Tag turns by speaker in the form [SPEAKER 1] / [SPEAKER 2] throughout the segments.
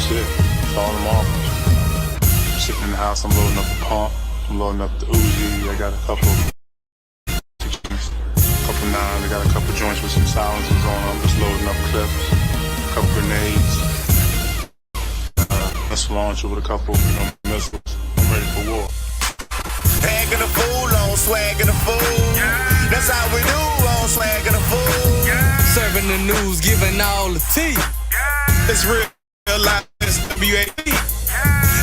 [SPEAKER 1] Shit, falling them off. Sitting in the house, I'm loading up the pump. I'm loading up the Uzi. I got a couple nines. I got a couple joints with some silencers on. I'm just loading up clips, a couple grenades. Let's launch it with a couple, missiles. I'm ready for war.
[SPEAKER 2] Hanging a fool on Swac'N the fool. That's how we do on Swac'N the fool.
[SPEAKER 3] Serving the news, giving all the tea.
[SPEAKER 2] It's real life, it's WAP.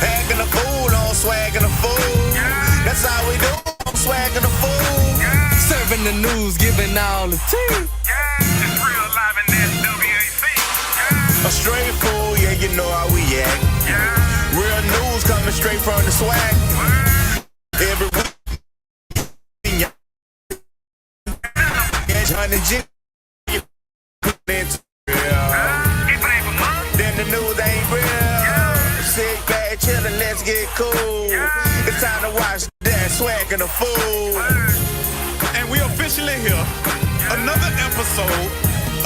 [SPEAKER 2] Hanging a fool on Swac'N the fool. That's how we do on Swac'N the fool.
[SPEAKER 3] Serving the news, giving all the tea.
[SPEAKER 4] It's real live and that's WAP.
[SPEAKER 2] A straight fool, yeah, you know how we act. Real news coming straight from the swag. Every week, then the news ain't real. Sit back, chillin', let's get cool. It's time to watch that Swac'N the fool.
[SPEAKER 4] And we officially here. Another episode,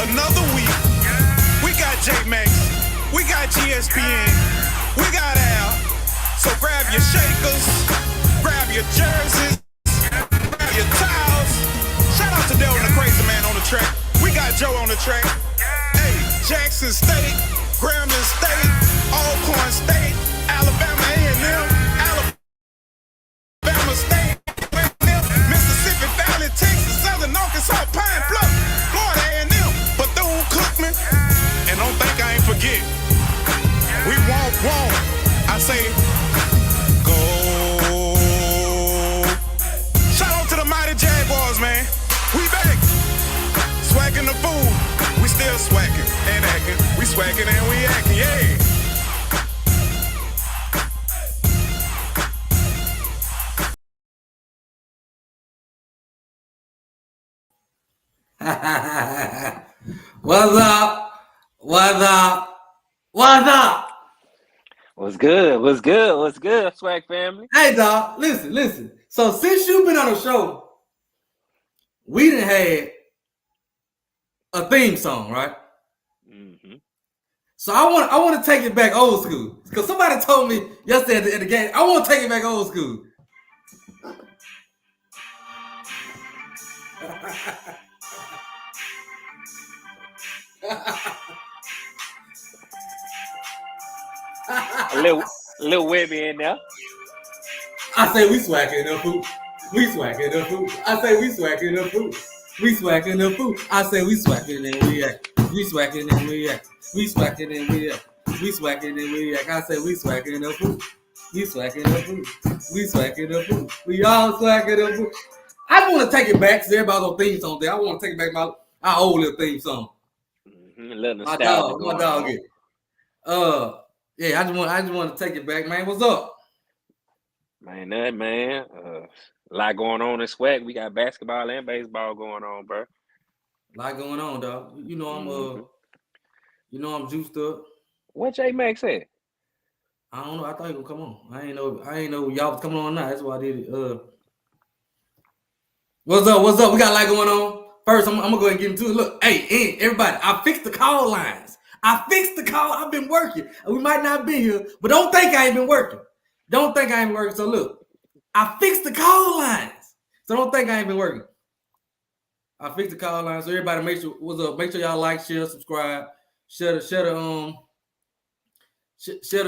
[SPEAKER 4] another week. We got J-Max, we got Gee-Espn, we got Al. So grab your shakers, grab your jerseys, grab your towels. Shout out to Deion the Crazy Man on the track. We got Joe on the track. Hey, Jackson State, Grambling State, Alcorn State, Alabama A&M, Alabama State, Mississippi Valley, Texas, Southern Arkansas, Pine Bluff, Florida A&M, Bethune-Cookman, and don't think I ain't forget. We won't. I say, go. Shout out to the mighty Jaguars, man. We back. Swac'N the fool. We still swacking and acting. We swacking and we acting, yeah.
[SPEAKER 5] What's up? What's up? What's up?
[SPEAKER 6] What's good? What's good? What's good, Swag family?
[SPEAKER 5] Hey, dog, listen. So since you've been on the show, we done had a theme song, right?
[SPEAKER 6] Mm-hmm.
[SPEAKER 5] So I want to take it back old school because somebody told me yesterday at the game. I want to take it back old school.
[SPEAKER 6] A little Webby in there.
[SPEAKER 5] I say we swacking the food. We swacking the food. I say we swacking the food. We swacking the food. I say we swacking and we act. We swacking and we act. We swacking and we act. We swacking and we act. I say we swacking the food. We swacking the food. We swacking the food. We all swacking the food. I want to take it back. Cause everybody's on theme song there. I want to take it back my old little theme song.
[SPEAKER 6] Mm-hmm.
[SPEAKER 5] My dog. Yeah, I just want to take it back, man. What's up?
[SPEAKER 6] Man. A lot going on in Swag. We got basketball and baseball going on, bro.
[SPEAKER 5] A lot going on, dog. You know I'm juiced up.
[SPEAKER 6] What J-Max said?
[SPEAKER 5] I don't know. I thought he would come on. I ain't know y'all was coming on now. That's why I did it. What's up? We got a lot going on. First, I'm gonna go ahead and get into it. Look, hey, everybody, I fixed the call lines. I've been working. We might not be here, but don't think I ain't been working. So look, I fixed the call lines. So don't think I ain't been working. I fixed the call lines. So everybody, make sure y'all like, share, subscribe, share the stream. Send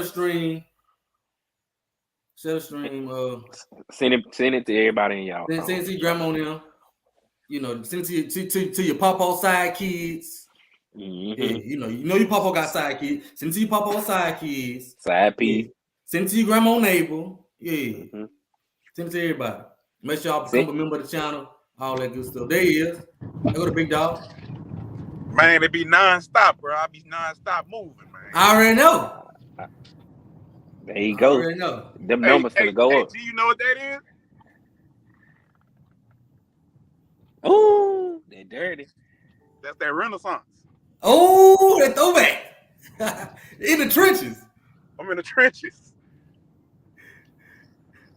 [SPEAKER 6] it to everybody in y'all.
[SPEAKER 5] Send it to your grandma and them. Send it to your papa side kids.
[SPEAKER 6] Mm-hmm.
[SPEAKER 5] Yeah, you know your papa got side kids. Send it to your papa side kids.
[SPEAKER 6] Side piece.
[SPEAKER 5] Yeah. Send it to your grandma neighbor. Yeah.
[SPEAKER 6] Mm-hmm.
[SPEAKER 5] Send it to everybody. Make sure y'all become a member of the channel. All that good stuff. There he is. There go the big dog.
[SPEAKER 4] Man, it be non-stop, bro. I be non-stop moving, man.
[SPEAKER 5] I already know.
[SPEAKER 6] There you go.
[SPEAKER 5] I already know.
[SPEAKER 6] Them numbers gonna go up.
[SPEAKER 4] Do you know what that is?
[SPEAKER 6] Oh, they dirty.
[SPEAKER 4] That's that Renaissance.
[SPEAKER 5] Oh, that throwback. In the trenches.
[SPEAKER 4] I'm in the trenches.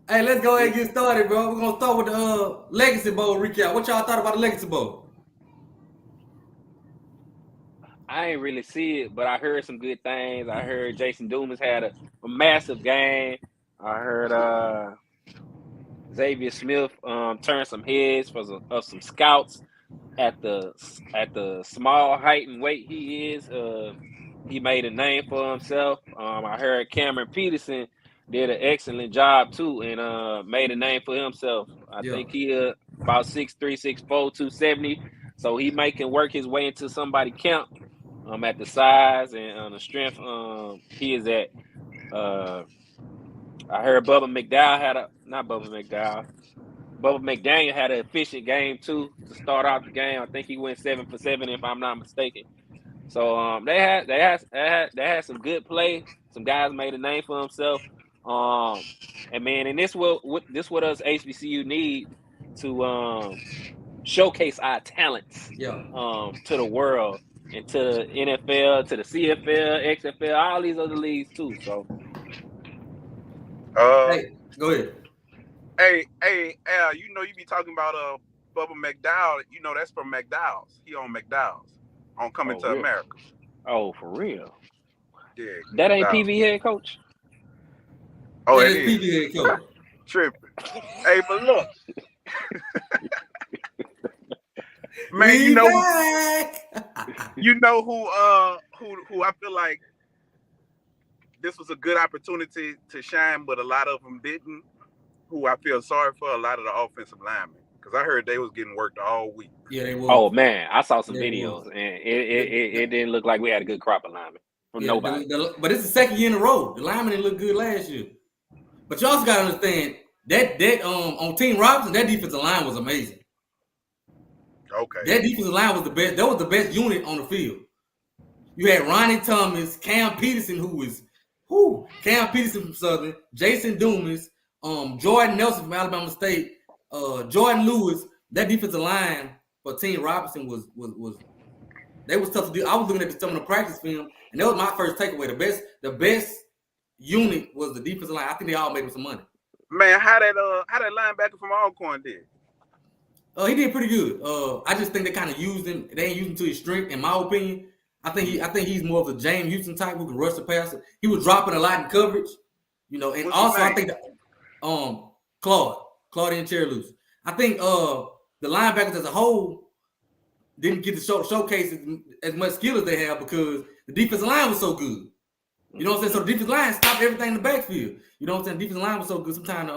[SPEAKER 5] Hey, let's go ahead and get started, bro. We're gonna start with the Legacy Bowl recap. What y'all thought about the Legacy Bowl?
[SPEAKER 6] I ain't really see it, but I heard some good things. I heard Jason Dumas had a massive game. I heard Xavier Smith turn some heads of some scouts at the small height and weight he is. He made a name for himself. I heard Cameron Peterson did an excellent job too, and made a name for himself. I
[SPEAKER 5] Yeah.
[SPEAKER 6] think he about 6'3", 6'4", 270. So he can work his way into somebody camp. At the size and on the strength he is at. I heard Bubba McDaniel had an efficient game too to start off the game. I think he went 7 for 7 if I'm not mistaken. So they had some good play. Some guys made a name for himself. And man, and this what us HBCU need to showcase our talents to the world and to the NFL, to the CFL, XFL, all these other leagues too. So
[SPEAKER 5] hey, go ahead.
[SPEAKER 7] Hey, Al, you know you be talking about Bubba McDowell. You know that's from McDowell's. He on McDowell's on Coming to
[SPEAKER 6] real?
[SPEAKER 7] America.
[SPEAKER 6] Oh, for real?
[SPEAKER 7] Yeah.
[SPEAKER 6] That ain't
[SPEAKER 7] McDowell's.
[SPEAKER 6] PV head coach?
[SPEAKER 7] Oh,
[SPEAKER 5] Yeah,
[SPEAKER 7] it
[SPEAKER 5] it's
[SPEAKER 7] is.
[SPEAKER 5] PV head coach.
[SPEAKER 7] Tripping. Hey, but look. Man, you know who I feel like this was a good opportunity to shine, but a lot of them didn't. Who I feel sorry for, a lot of the offensive linemen, because I heard they was getting worked all week.
[SPEAKER 5] Yeah, they were.
[SPEAKER 6] Oh man, I saw some
[SPEAKER 5] They
[SPEAKER 6] videos
[SPEAKER 5] was.
[SPEAKER 6] and it didn't look like we had a good crop of linemen from nobody.
[SPEAKER 5] But it's the second year in a row. The linemen didn't look good last year. But you also gotta understand that on Team Robinson, that defensive line was amazing.
[SPEAKER 7] Okay.
[SPEAKER 5] That defensive line was the best. That was the best unit on the field. You had Ronnie Thomas, Cam Peterson, Cam Peterson from Southern, Jason Dumas, Jordan Nelson from Alabama State, Jordan Lewis. That defensive line for Team Robinson was they was tough to do. I was looking at some of the practice film, and that was my first takeaway. The best unit was the defensive line. I think they all made some money.
[SPEAKER 7] Man, how that linebacker from Alcorn did?
[SPEAKER 5] He did pretty good. I just think they kind of used him. They ain't used him to his strength, in my opinion. I think he's more of a James Houston type who can rush the passer. He was dropping a lot in coverage, and
[SPEAKER 7] What's
[SPEAKER 5] also
[SPEAKER 7] his
[SPEAKER 5] I think Claudian Cherry-Loose. I think the linebackers as a whole didn't get to showcase as much skill as they have because the defensive line was so good. You know what I'm saying? So the defensive line stopped everything in the backfield. You know what I'm saying? The defensive line was so good. Sometimes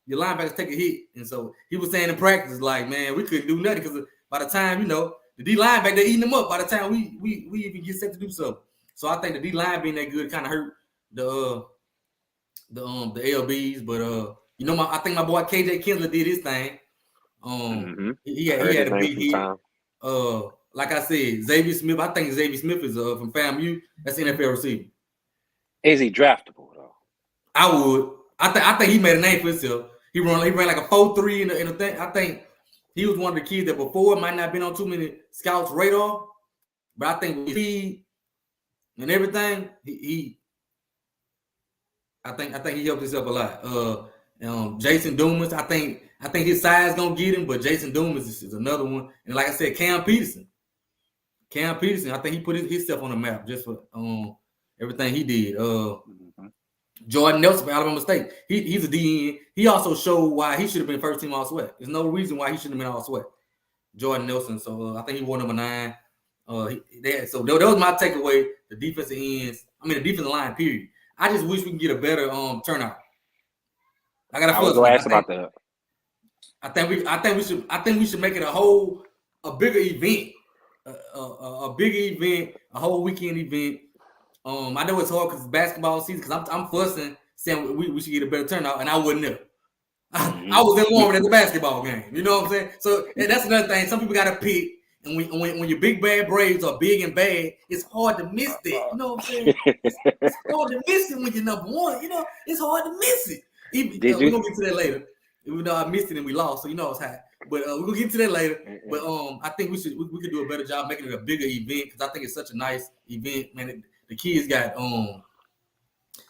[SPEAKER 5] your linebackers take a hit, and so he was saying in practice, like, man, we couldn't do nothing because by the time the D linebacker, they're eating them up. By the time we even get set to do something, so I think the D line being that good kind of hurt the LBs. But I think my boy KJ Kinsler did his thing. He had a big hit. Like I said, Xavier Smith. I think Xavier Smith is from FAMU. That's NFL receiver.
[SPEAKER 6] Is he draftable though?
[SPEAKER 5] I would. I think he made a name for himself. He ran like a 4.3 in the thing. I think he was one of the kids that before might not have been on too many scouts' radar, but I think with speed and everything, I think he helped himself a lot. Jason Dumas, I think his size gonna get him, but Jason Dumas is another one. And like I said, Cam Peterson, I think he put himself on the map just for everything he did. Jordan Nelson from Alabama State, he's a DN. He also showed why he should have been first team all SWAC. There's no reason why he shouldn't have been all SWAC. Jordan Nelson. So I think he wore number 9. So that was my takeaway. The defensive ends. I mean the defensive line. Period. I just wish we can get a better turnout.
[SPEAKER 6] I was gonna ask about that.
[SPEAKER 5] I think we should make it a bigger event, a bigger event, a whole weekend event. I know it's hard because it's basketball season. Because I'm fussing saying we should get a better turnout, and I wouldn't have. I was in Warren at the basketball game. You know what I'm saying? So that's another thing. Some people got to pick, and when your big bad Braves are big and bad, it's hard to miss that. You know what I'm saying? It's hard to miss it when you're number one. You know, it's hard to miss it. We're gonna get to that later. Even though I missed it and we lost, so you know it's hot. But we're gonna get to that later. But I think we could do a better job making it a bigger event because I think it's such a nice event, man. The kids got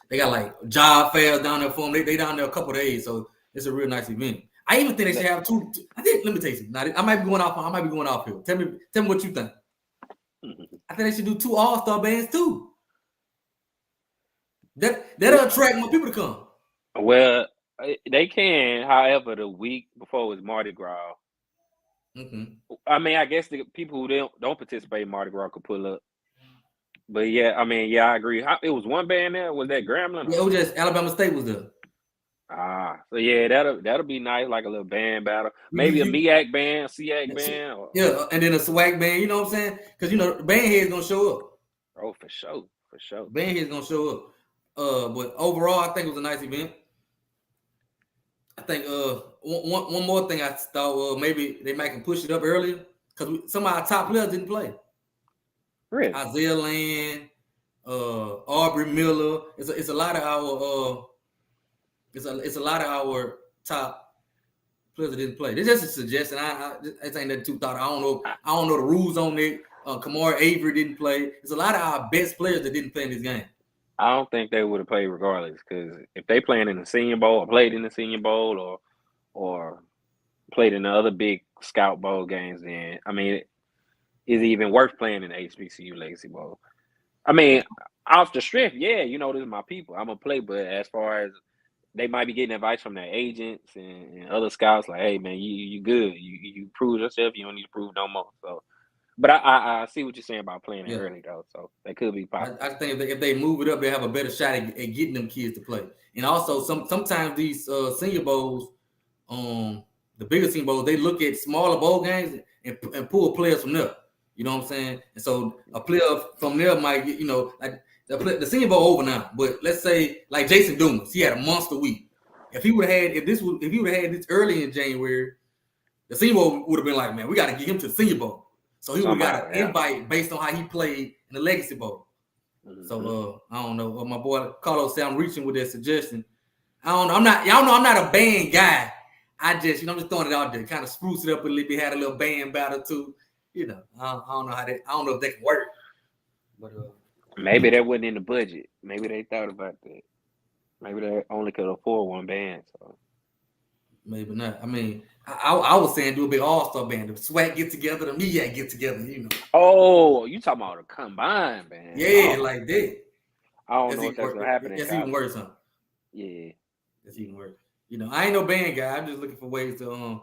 [SPEAKER 5] they got like job fairs down there for them. They down there a couple of days, so it's a real nice event. I even think they should have two. I think. Let me tell you something. Now, I might be going off here. Tell me what you think. I think they should do 2 All-Star bands too. That'll attract more people to come.
[SPEAKER 6] Well, they can. However, the week before was Mardi Gras. I mean, I guess the people who don't participate in Mardi Gras could pull up. But yeah, I mean, yeah, I agree. It was one band there. Was that Grambling?
[SPEAKER 5] Yeah, it was just Alabama State was there.
[SPEAKER 6] So yeah, that'll be nice, like a little band battle. Maybe a MEAC band, SEAC band.
[SPEAKER 5] Yeah, and then a SWAC band. You know what I'm saying? Because the band head's gonna show up.
[SPEAKER 6] Oh, for sure.
[SPEAKER 5] Band head's gonna show up. But overall, I think it was a nice event. I think one more thing I thought maybe they might can push it up earlier because some of our top players didn't play.
[SPEAKER 6] Really?
[SPEAKER 5] Isaiah Land, Aubrey Miller. It's a lot of our it's a lot of our top players that didn't play. It's just a suggestion. It ain't nothing too thought. I don't know the rules on it. Kamari Avery didn't play. There's a lot of our best players that didn't play in this game.
[SPEAKER 6] I don't think they would have played regardless because if they playing in the Senior Bowl or played in the Senior Bowl or played in the other big Scout Bowl games, then I mean, is it even worth playing in the HBCU Legacy Bowl? I mean, off the strength, yeah, this is my people. I'm gonna play, but as far as they might be getting advice from their agents and other scouts, like, hey man, you good, you prove yourself, you don't need to prove no more. So. But I see what you're saying about playing it early, though. So that could be possible.
[SPEAKER 5] I think if they move it up, they have a better shot at getting them kids to play. And also, sometimes these Senior Bowls, the bigger Senior Bowls, they look at smaller bowl games and pull players from there. You know what I'm saying? And so a player from there might get, like the Senior Bowl over now. But let's say like Jason Dumas, he had a monster week. If he would have had this early in January, the Senior Bowl would have been like, man, we got to get him to the Senior Bowl. So he would have got an invite based on how he played in the Legacy Bowl. So I don't know. My boy Carlos said I'm reaching with that suggestion. I don't know. I'm not a band guy. I just, I'm just throwing it out there, kind of spruce it up a little bit, had a little band battle too. I don't know I don't know if that can work. But
[SPEAKER 6] maybe that wasn't in the budget. Maybe they thought about that. Maybe they only could afford one band. So
[SPEAKER 5] maybe not. I mean, I was saying do a big all-star band. The SWAC get together, the MEAC get together,
[SPEAKER 6] Oh, you talking about a combined band?
[SPEAKER 5] Yeah, like that.
[SPEAKER 6] I don't know if that's gonna happen.
[SPEAKER 5] That's even worse, huh?
[SPEAKER 6] Yeah,
[SPEAKER 5] that's even worse. I ain't no band guy. I'm just looking for ways to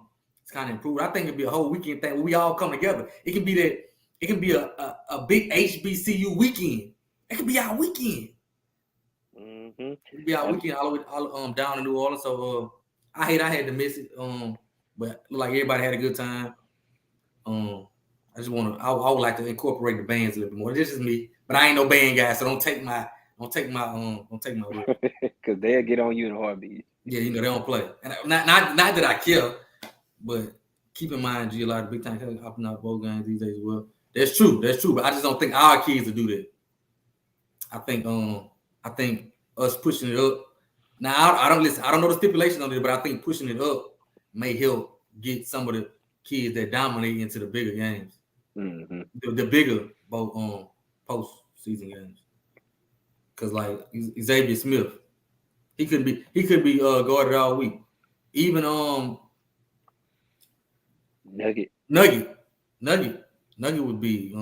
[SPEAKER 5] kind of improve. I think it'd be a whole weekend thing where we all come together. It can be that. It can be a big HBCU weekend. It could be our weekend. It could be our weekend all the way down in New Orleans. So I had to miss it. But like everybody had a good time. I just want to. I would like to incorporate the bands a little bit more. This is me, but I ain't no band guy, so don't take my word.
[SPEAKER 6] Because they'll get on you in a heartbeat.
[SPEAKER 5] Yeah, they don't play, and not that I care, but keep in mind, a lot of big time hopping out bowl games these days as well. That's true, but I just don't think our kids will do that. I think us pushing it up. Now I don't know the stipulation on it, but I think pushing it up may help get some of the kids that dominate into the bigger games, the bigger post-season games. Because like Xavier Smith, he could be guarded all week. Even Nugget would be.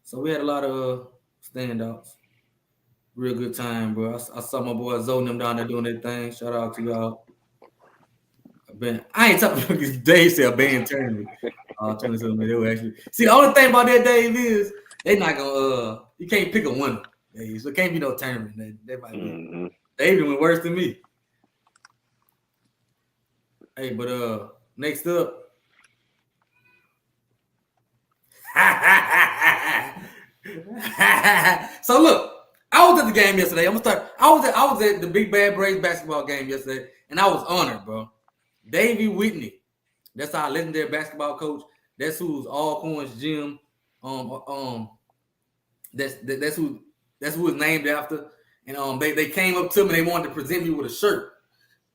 [SPEAKER 5] So we had a lot of standouts. Real good time, bro. I saw my boy Zoe and them down there doing their thing. Shout out to y'all. I ain't talking because Dave said band tournament. 27 minutes. They were actually see the only thing about that, Dave, is they not gonna you can't pick a winner. Dave. So it can't be no tournament. They might be. They even went worse than me. Hey, but next up. So look, I was at the game yesterday. I was at the Big Bad Braves basketball game yesterday, and I was honored, bro. Davey Whitney, that's our legendary basketball coach. That's who's Alcorn's gym. That's who it's named after. And they came up to me. They wanted to present me with a shirt,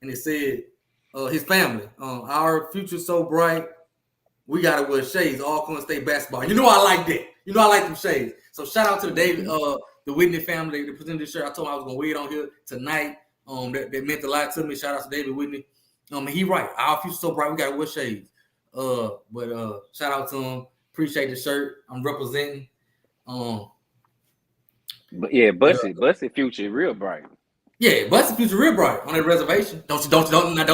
[SPEAKER 5] and it said, "His family, our future so bright, we gotta wear shades. Alcorn State basketball." I like that. I like them shades. So shout out to the Whitney family that presented this shirt. I told them I was gonna wear it on here tonight. That meant a lot to me. Shout out to David Whitney. He right. Our future so bright, we gotta wear shades. But shout out to him. Appreciate the shirt. I'm representing.
[SPEAKER 6] But yeah, Busted future real bright.
[SPEAKER 5] Yeah, Busted future real bright on that reservation. Don't you go to starting that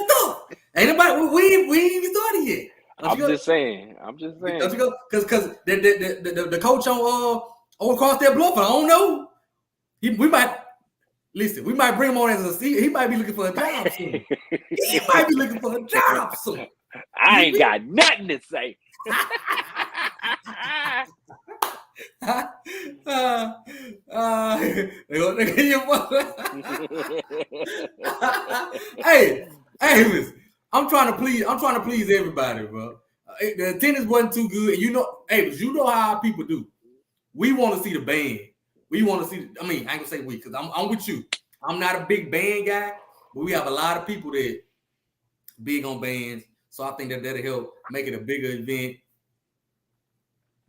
[SPEAKER 5] stuff. Ain't nobody. We ain't even started yet.
[SPEAKER 6] I'm just saying.
[SPEAKER 5] Don't you go? Because the coach on across that bluff, I don't know. We might bring him on as he might be looking for a job soon. He might be looking for a job soon.
[SPEAKER 6] I ain't got nothing to say.
[SPEAKER 5] Hey, listen, I'm trying to please everybody, bro. The attendance wasn't too good, and you know how our people do. We want to see the band. We want to see. I ain't gonna say we, because I'm with you. I'm not a big band guy, but we have a lot of people that big on bands, so I think that'll help make it a bigger event.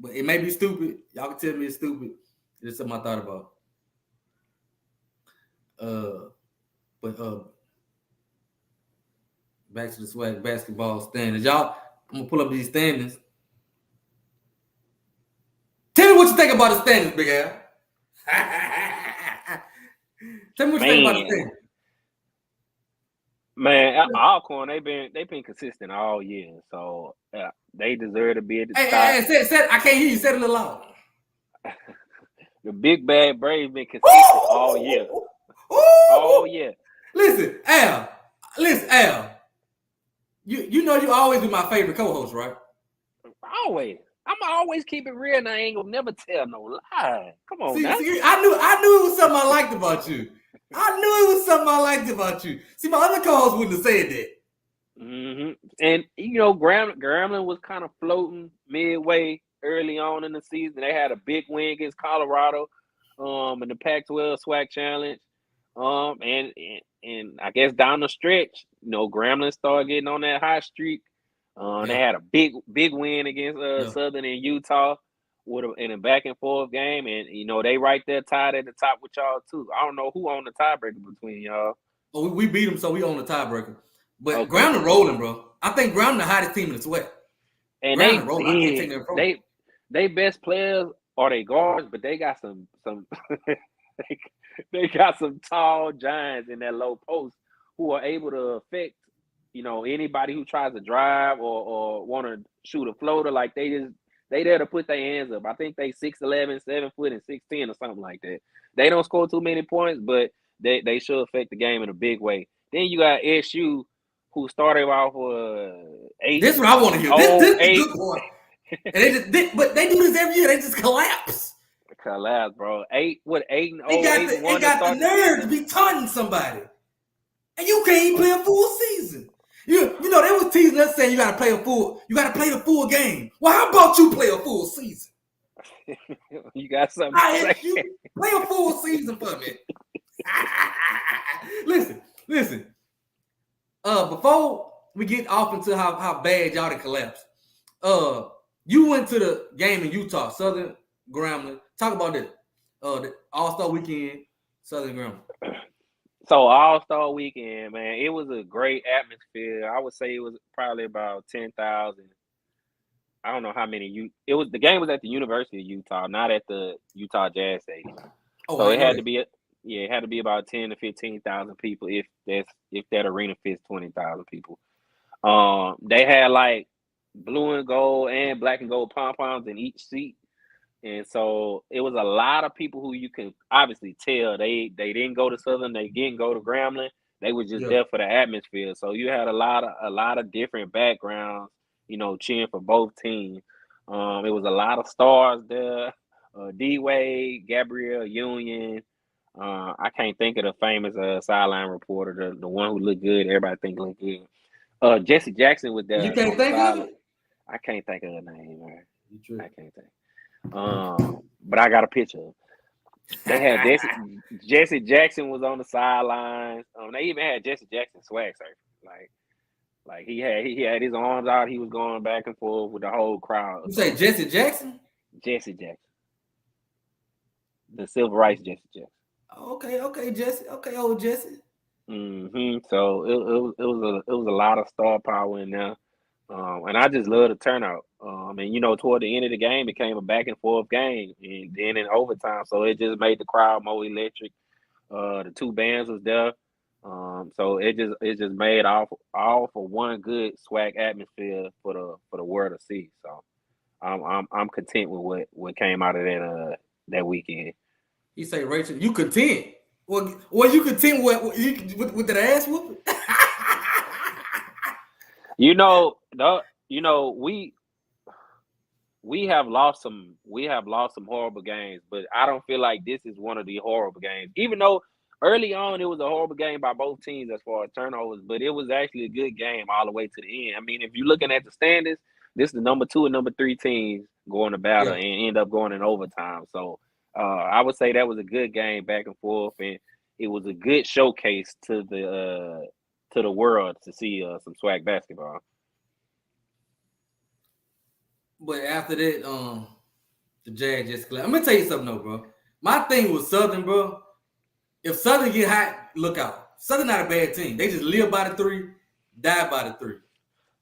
[SPEAKER 5] But it may be stupid. Y'all can tell me it's stupid. It's something I thought about. Back to the swag basketball standings. Y'all, I'm gonna pull up these standings. Tell me what you think about the standings, Big Al. Tell me what you think about the standings.
[SPEAKER 6] Man, Alcorn, they been consistent all year, so they deserve to be at the top.
[SPEAKER 5] Hey, I can't hear you. Say it a little loud.
[SPEAKER 6] The Big Bad Braves been consistent all year. All year.
[SPEAKER 5] Listen, Al. You know you always be my favorite co-host, right?
[SPEAKER 6] Always. I'm always keep it real, and I ain't gonna never tell no lie. Come on,
[SPEAKER 5] see, I knew it was something I liked about you. See, my other co-hosts wouldn't have said that.
[SPEAKER 6] Mm-hmm. And Grambling was kind of floating midway early on in the season. They had a big win against Colorado, in the Pac-12 SWAC Challenge. And I guess down the stretch, Grambling started getting on that hot streak. They had a big win against Southern and Utah in a back and forth game, and they right there tied at the top with y'all too. I don't know who owned the tiebreaker between y'all.
[SPEAKER 5] Oh, we beat them, so we own the tiebreaker. But
[SPEAKER 6] okay.
[SPEAKER 5] Grambling rolling, bro. I think Grambling the hottest team in the SWAC.
[SPEAKER 6] And they best players are they guards, but they got some they got some tall giants in that low post who are able to affect anybody who tries to drive or want to shoot a floater. Like they there to put their hands up. I think they 6'11", 7 foot, and 6'10" or something like that. They don't score too many points, but they should affect the game in a big way. Then you got SU, who started off 8.
[SPEAKER 5] This is what I want to hear. This is a good point. And but they do this every year. They just collapse.
[SPEAKER 6] Collapse, bro. 8 and 0.
[SPEAKER 5] They got the nerve to be taunting somebody, and you can't even play a full season. They was teasing us saying you got to play the full game. Well, how about you play a full season?
[SPEAKER 6] You got something to say.
[SPEAKER 5] You play a full season for me. Listen. Before we get off into how bad y'all done collapsed, you went to the game in Utah, Southern Grambling. Talk about this. The All-Star Weekend, Southern Grambling.
[SPEAKER 6] So All-Star Weekend, man, it was a great atmosphere. I would say it was probably about 10,000. I don't know how many. The game was at the University of Utah, not at the Utah Jazz Stadium. So it had to be about 10 to 15,000 people if that arena fits 20,000 people. They had like blue and gold and black and gold pom-poms in each seat. And so it was a lot of people who you can obviously tell they didn't go to Southern, they didn't go to Grambling. They were just there for the atmosphere. So you had a lot of different backgrounds, cheering for both teams. It was a lot of stars there. D-Wade, Gabrielle Union. I can't think of the famous sideline reporter, the one who looked good. Everybody think looked good. Jesse Jackson was there.
[SPEAKER 5] You can't think of it?
[SPEAKER 6] I can't think of her name, man. I can't think. But I got a picture. They had Jesse Jackson was on the sidelines. They even had Jesse Jackson swag surfing. Like he had his arms out. He was going back and forth with the whole crowd.
[SPEAKER 5] You say Jesse Jackson?
[SPEAKER 6] Jesse Jackson, the civil rights Jesse Jackson.
[SPEAKER 5] Okay, Jesse. Okay, old Jesse.
[SPEAKER 6] So it was a lot of star power in there, and I just love the turnout. And you know, toward the end of the game, it became a back and forth game, and then in overtime, so it just made the crowd more electric. The two bands was there, so it just made all for one good swag atmosphere for the world to see. So I'm content with what came out of that weekend.
[SPEAKER 5] You say, Rachel, you content? Well, you content with that ass whooping?
[SPEAKER 6] You know, we have lost some horrible games, but I don't feel like this is one of the horrible games. Even though early on it was a horrible game by both teams as far as turnovers, but it was actually a good game all the way to the end. I mean, if you're looking at the standings, this is the number 2 and number 3 teams going to battle and end up going in overtime. So I would say that was a good game back and forth, and it was a good showcase to the world to see some swag basketball.
[SPEAKER 5] But after that, the Jazz just collapsed. I'm gonna tell you something though, bro. My thing was Southern, bro. If Southern get hot, look out. Southern not a bad team. They just live by the 3, die by the 3.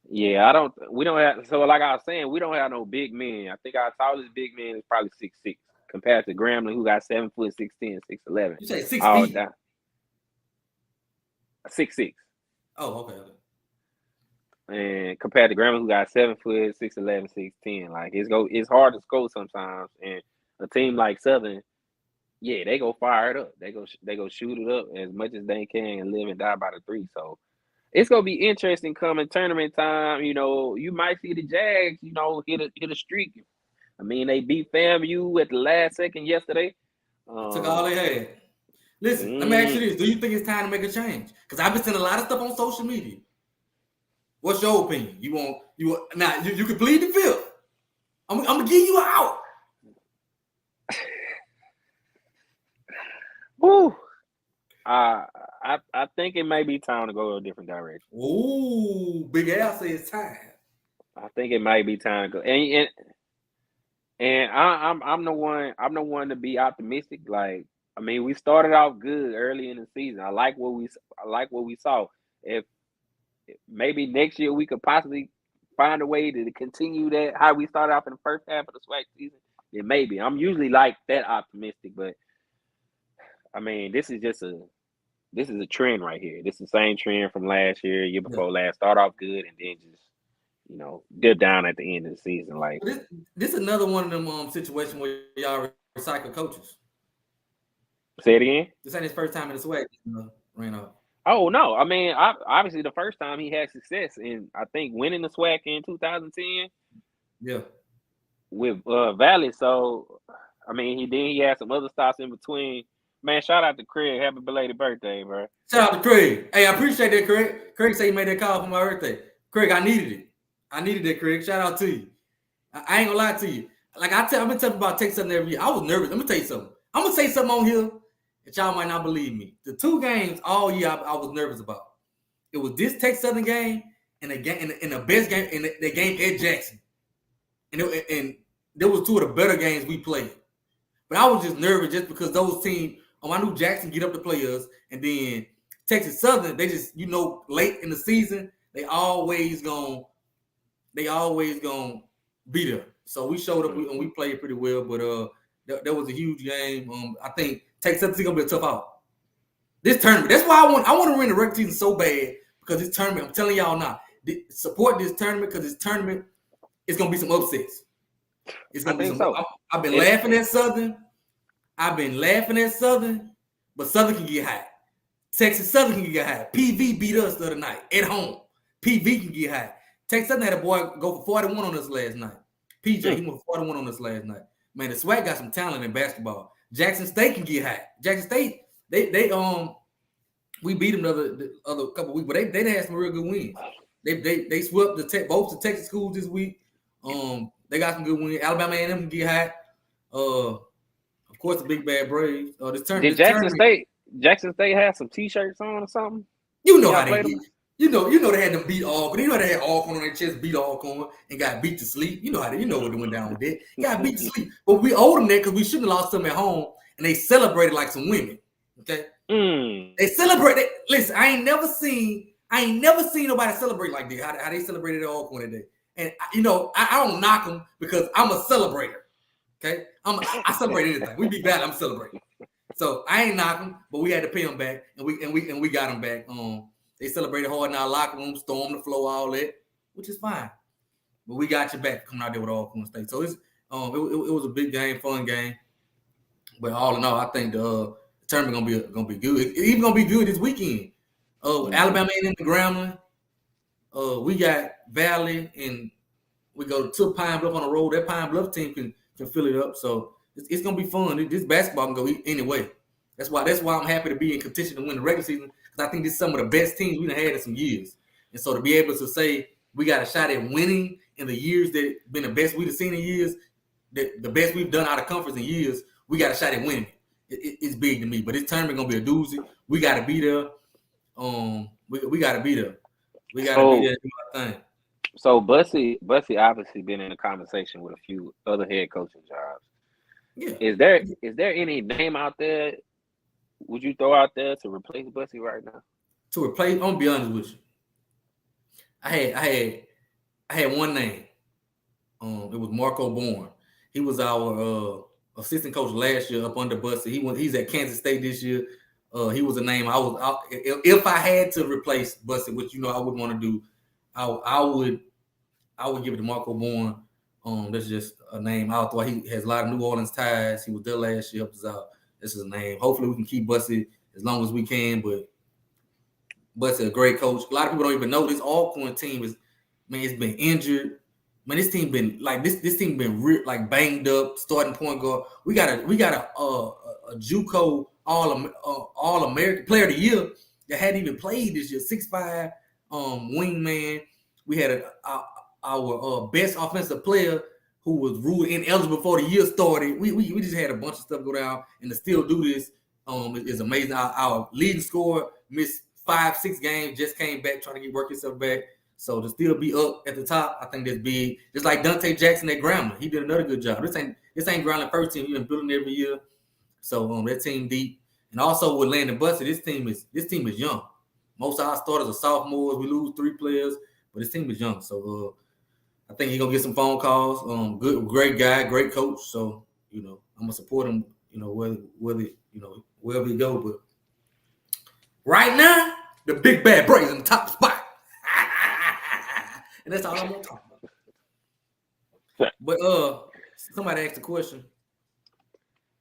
[SPEAKER 6] Yeah, we don't have, so like I was saying, we don't have no big men. I think our tallest big man is probably 6'6", compared to Grambling, who got 7 foot 6'10", 6'11".
[SPEAKER 5] You say 6
[SPEAKER 6] all
[SPEAKER 5] feet?
[SPEAKER 6] down. 6'6".
[SPEAKER 5] Oh, okay.
[SPEAKER 6] And compared to Grambling, who got 7 foot 6'11", 6'10", like it's hard to score sometimes. And a team like Southern, yeah, they go fire it up. They go shoot it up as much as they can and live and die by the 3. So it's gonna be interesting coming tournament time. You know, you might see the Jags, you know, hit a streak. I mean, they beat FAMU at the last second yesterday.
[SPEAKER 5] Took all they had. Listen, let me ask you this: do you think it's time to make a change? Because I've been seeing a lot of stuff on social media. What's your opinion? You can plead the fifth. I'm gonna give you an out.
[SPEAKER 6] Woo. I think it may be time to go a different direction.
[SPEAKER 5] Ooh, Big Al says it's time.
[SPEAKER 6] I think it might be time to go. And I'm the one to be optimistic. Like, I mean, we started off good early in the season. I like what we saw. If maybe next year we could possibly find a way to continue that how we started off in the first half of the SWAC season, then maybe. I'm usually like that optimistic, but I mean, this is a trend right here. This is the same trend from last year before last. Start off good and then just, you know, dip down at the end of the season. Like
[SPEAKER 5] this is another one of them situations where y'all recycle coaches.
[SPEAKER 6] Say it again.
[SPEAKER 5] This ain't his first time in the SWAC. Ran off.
[SPEAKER 6] Oh no! I mean, obviously the first time he had success in, I think, winning the SWAC in 2010.
[SPEAKER 5] Yeah.
[SPEAKER 6] With Valley. So, I mean, he had some other stops in between. Man, shout out to Craig. Happy belated birthday, bro.
[SPEAKER 5] Shout out to Craig. Hey, I appreciate that, Craig. Craig said he made that call for my birthday. Craig, I needed it. I needed that, Craig. Shout out to you. I ain't gonna lie to you. Like I've been telling about take something every year. I was nervous. Let me tell you something. I'm gonna say something on here that y'all might not believe me. The 2 games all year I was nervous about. It was this Texas Southern game and the game in the best game in the game at Jackson. And there was 2 of the better games we played. But I was just nervous just because those teams. I knew Jackson get up to play us, and then Texas Southern, they just, you know, late in the season, they always gonna beat us. So we showed up and we played pretty well, but that was a huge game. I think Texas Southern's gonna be a tough out. This tournament, that's why I want to win the regular season so bad, because this tournament, I'm telling y'all now, support this tournament, because this tournament is gonna be some upsets. It's gonna be some. So. I've been laughing at Southern. But Southern can get hot. Texas Southern can get hot. PV beat us the other night at home. PV can get hot. Texas Southern had a boy go for 41 on us last night. PJ, he went for 41 on us last night. Man, the SWAC got some talent in basketball. Jackson State can get hot. Jackson State, we beat them the other couple weeks, but they had some real good wins. They swept both the Texas schools this week. They got some good wins. Alabama A&M can get hot. Of course, the Big Bad Braves.
[SPEAKER 6] Did Jackson State have some T-shirts on or something?
[SPEAKER 5] You know how they did. You know they had them beat Alcorn. You know they had Alcorn on their chest, beat Alcorn, and got beat to sleep. You know what went down with that. Got beat to sleep. But we owed them that because we shouldn't have lost them at home, and they celebrated like some women. Okay? They celebrated. Listen, I ain't never seen nobody celebrate like that. How they celebrated at Alcorn that day. And I don't knock them because I'm a celebrator. Okay, I celebrate anything. We be bad, I'm celebrating. So I ain't knocking, but we had to pay them back, and we got them back. They celebrated hard in our locker room, stormed the floor, all that, which is fine. But we got you back coming out there with Alcorn State. So it's it was a big game, fun game. But all in all, I think the tournament gonna be good. It's even gonna be good this weekend. Alabama ain't in the Grambling. We got Valley, and we go to Pine Bluff on the road. That Pine Bluff team can fill it up. So it's gonna be fun. This basketball can go anyway. That's why I'm happy to be in contention to win the regular season, because I think this is some of the best teams we've had in some years. And so to be able to say we got a shot at winning in the years that been the best we've seen in years, the best we've done out of conference in years, we got a shot at winning. It's big to me. But this tournament gonna be a doozy. We gotta be there. We gotta be there. We gotta be there and do our thing.
[SPEAKER 6] So Bussy obviously been in a conversation with a few other head coaching jobs.
[SPEAKER 5] Yeah.
[SPEAKER 6] Is there any name out there would you throw out there to replace Bussy right now?
[SPEAKER 5] To replace, I'm gonna be honest with you. I had one name. It was Marco Bourne. He was our assistant coach last year up under Bussy. He's at Kansas State this year. He was a name if I had to replace Bussy, which I would want to do, I would give it to Marco Bourne. That's just a name out there. He has a lot of New Orleans ties. He was there last year, helped us out. This is a name. Hopefully we can keep Bussy as long as we can, but Bussy a great coach. A lot of people don't even know this Alcorn team it's been injured. Man, this team been this team been like banged up, starting point guard. We got a JUCO all American player of the year that hadn't even played this year. 6'5" wingman. We had our best offensive player who was ruled ineligible before the year started. We just had a bunch of stuff go down, and to still do this is amazing. Our leading scorer missed 5-6 games, just came back trying to work himself back. So to still be up at the top, I think that's big. Just like Dante Jackson at Grambling, he did another good job. This ain't Grambling first team. He's been building every year. So that team deep, and also with Landon Bussy, this team is young. Most of our starters are sophomores. We lose 3 players, but this team is young. So I think he's gonna get some phone calls. Great guy, great coach. So I'm gonna support him. Wherever he go. But right now, the big bad Braves in the top spot, and that's all I'm gonna talk about. But somebody asked a question: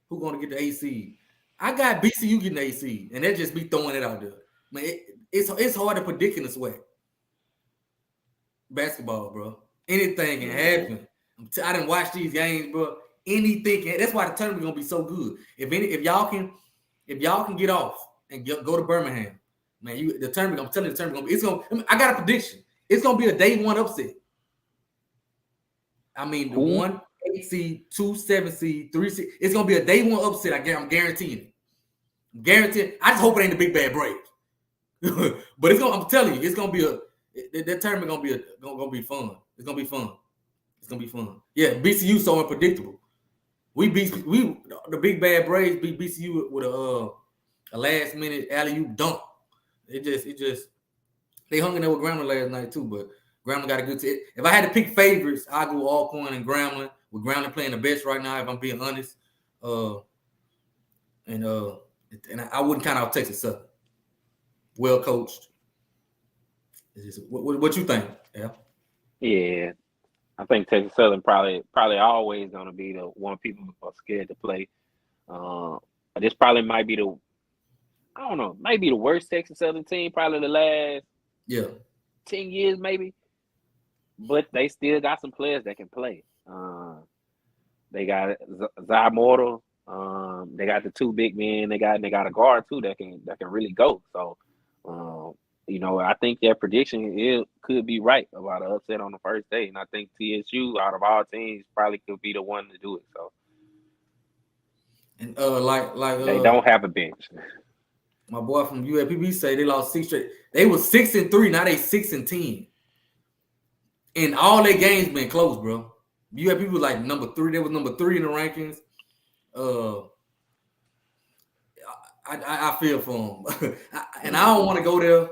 [SPEAKER 5] who gonna get the AC? I got BCU getting the AC, and that just be throwing it out there. Man, it's hard to predict in the SWAC. Basketball, bro. Anything can happen. I didn't watch these games, bro. Anything can. That's why the tournament gonna be so good. If y'all can get off and go to Birmingham, man, the tournament. I'm telling you, the tournament gonna be. I got a prediction. It's gonna be a day 1 upset. I mean, the 1 8 seed, 2 7 seed, 3 seed. It's gonna be a day 1 upset. I'm guaranteeing it. I'm guaranteeing. I just hope it ain't the big bad Braves. But I'm telling you, it's gonna be that tournament gonna be fun. It's gonna be fun. It's gonna be fun. Yeah, BCU so unpredictable. The big bad Braves beat BCU with a last minute alley-oop dunk. It just they hung in there with Grambling last night too, but Grambling got a good team. If I had to pick favorites, I'd go Alcorn and Grambling. With Grambling playing the best right now, if I'm being honest. And I wouldn't count out Texas Southern. Well coached. What you think? Yeah.
[SPEAKER 6] Yeah, I think Texas Southern probably always gonna be the one people are scared to play. This probably might be maybe the worst Texas Southern team probably the last 10 years maybe, but they still got some players that can play. They got Zy Mortal. They got the 2 big men. They got a guard too that can really go. So. I think that prediction could be right about an upset on the first day, and I think TSU out of all teams probably could be the one to do it. So,
[SPEAKER 5] and
[SPEAKER 6] they don't have a bench.
[SPEAKER 5] My boy from UAPB say they lost 6 straight. They was 6-3, now they 6-10, and all their games been close, bro. UAPB was like number 3. They was number 3 in the rankings. I feel for them, and I don't want to go there.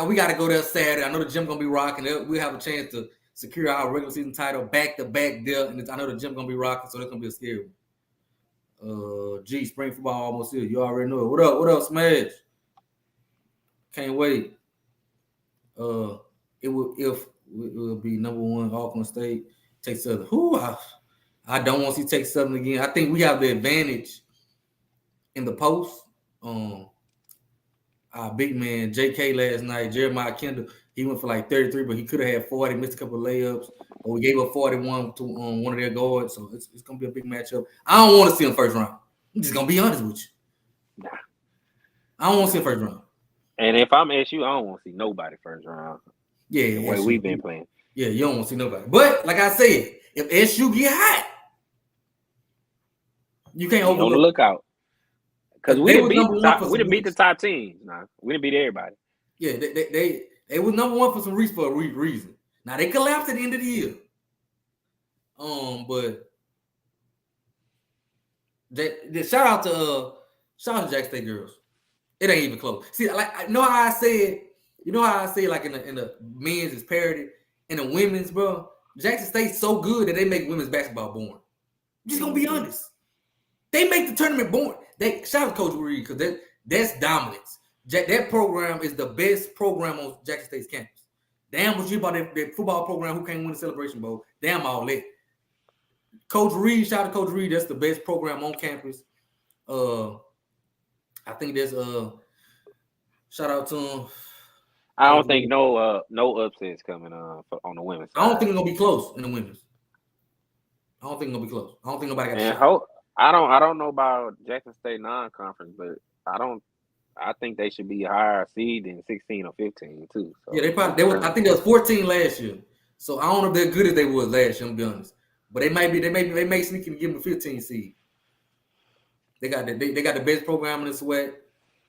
[SPEAKER 5] We got to go there Saturday. I know the gym gonna be rocking. We'll have a chance to secure our regular season title back-to-back there. And I know the gym gonna be rocking, so that's gonna be a scary one. Spring football almost here. You already know it. What up? What up, Smash? Can't wait. It will be number one Auckland State. Take Southern. I don't want to see Take Southern again. I think we have the advantage in the post. Our big man JK last night, Jeremiah Kendall, he went for like 33, but he could have had 40, missed a couple of layups, but we gave up 41 to one of their guards. So it's gonna be a big matchup. I don't want to see him first round. I'm just gonna be honest with you.
[SPEAKER 6] Nah.
[SPEAKER 5] I don't want to see him first round.
[SPEAKER 6] And if I'm SU, I don't want to see nobody first round.
[SPEAKER 5] Yeah,
[SPEAKER 6] the way we've been playing.
[SPEAKER 5] Yeah, you don't want to see nobody. But like I said, if SU get hot, you can't overlook.
[SPEAKER 6] On the lookout. Because we didn't beat the top teams. Nah, we didn't beat everybody.
[SPEAKER 5] Yeah, they was number one for some reason. Now they collapsed at the end of the year. But shout out to Jack State girls. It ain't even close. See, like you know how I said like in the men's is parity, in the women's, bro. Jackson State's so good that they make women's basketball boring. I'm just gonna be honest. They make the tournament boring. Shout out to Coach Reed because that's dominance. That program is the best program on Jackson State's campus. Damn what you about that football program who can't win the Celebration Bowl. Damn all that. Coach Reed, shout out to Coach Reed. That's the best program on campus. I think there's shout out to him.
[SPEAKER 6] I don't think no upsets coming on the women's side.
[SPEAKER 5] I don't think it's gonna be close in the women's. I don't think it's gonna be close. I don't think nobody got a shot.
[SPEAKER 6] I don't know about Jackson State non-conference, but I think they should be higher seed than 16 or 15 too. So.
[SPEAKER 5] Yeah, I think there was 14 last year. So I don't know if they're good as they was last year, I'm gonna be honest. But they may sneak and give them a 15 seed. They got the best program in the SWAC.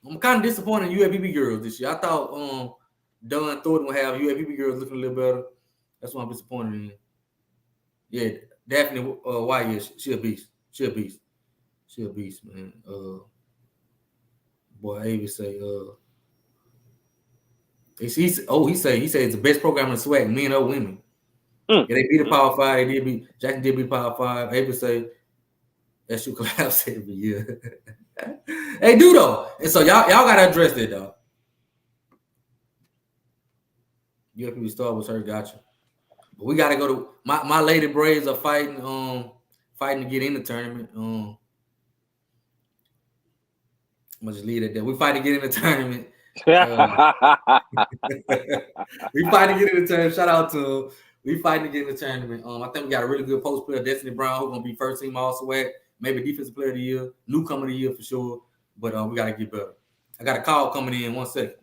[SPEAKER 5] I'm kind of disappointed in UAPB girls this year. I thought Don Thornton would have UAPB girls looking a little better. That's what I'm disappointed in. Yeah, Daphne White, yeah, she a beast. She a beast, man. Boy, Avi say, he say it's the best program in the SWAC, men or women. Yeah, they beat the Power 5. Jackson did beat Power 5. Avi say that should collapse every year. They do though, and so y'all gotta address that, dog. UAPB Star was hurt, gotcha. But we gotta go to my Lady Braves are fighting to get in the tournament. I'm gonna just leave it there. We fight to get in the tournament. We fight to get in the tournament. Shout out to we fighting to get in the tournament. I think we got a really good post player, Destiny Brown, who's gonna be first team All SWAC, maybe defensive player of the year, newcomer of the year for sure. But we gotta get better. I got a call coming in 1 second.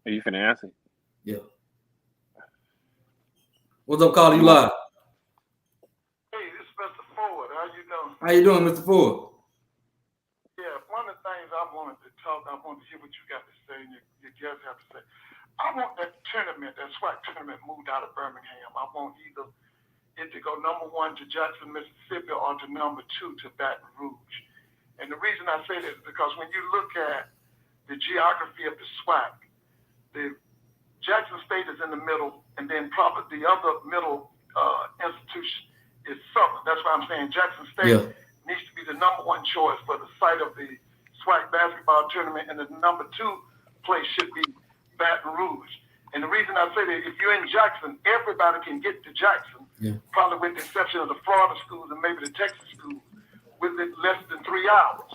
[SPEAKER 6] Are you finna answer?
[SPEAKER 5] Yeah. What's up, caller? You live?
[SPEAKER 8] Hey, this is Mr. Ford. How you doing?
[SPEAKER 5] How you doing, Mr. Ford?
[SPEAKER 8] Yeah, one of the things I wanted to hear what you got to say and your guests have to say. I want that tournament, that SWAC tournament moved out of Birmingham. I want either it to go number 1 to Jackson, Mississippi, or to number 2 to Baton Rouge. And the reason I say that is because when you look at the geography of the SWAC, the Jackson State is in the middle, and then probably the other middle institution is Southern. That's why I'm saying Jackson State needs to be the number 1 choice for the site of the SWAC basketball tournament, and the number 2 place should be Baton Rouge. And the reason I say that, if you're in Jackson, everybody can get to Jackson, probably with the exception of the Florida schools and maybe the Texas schools, with less than 3 hours.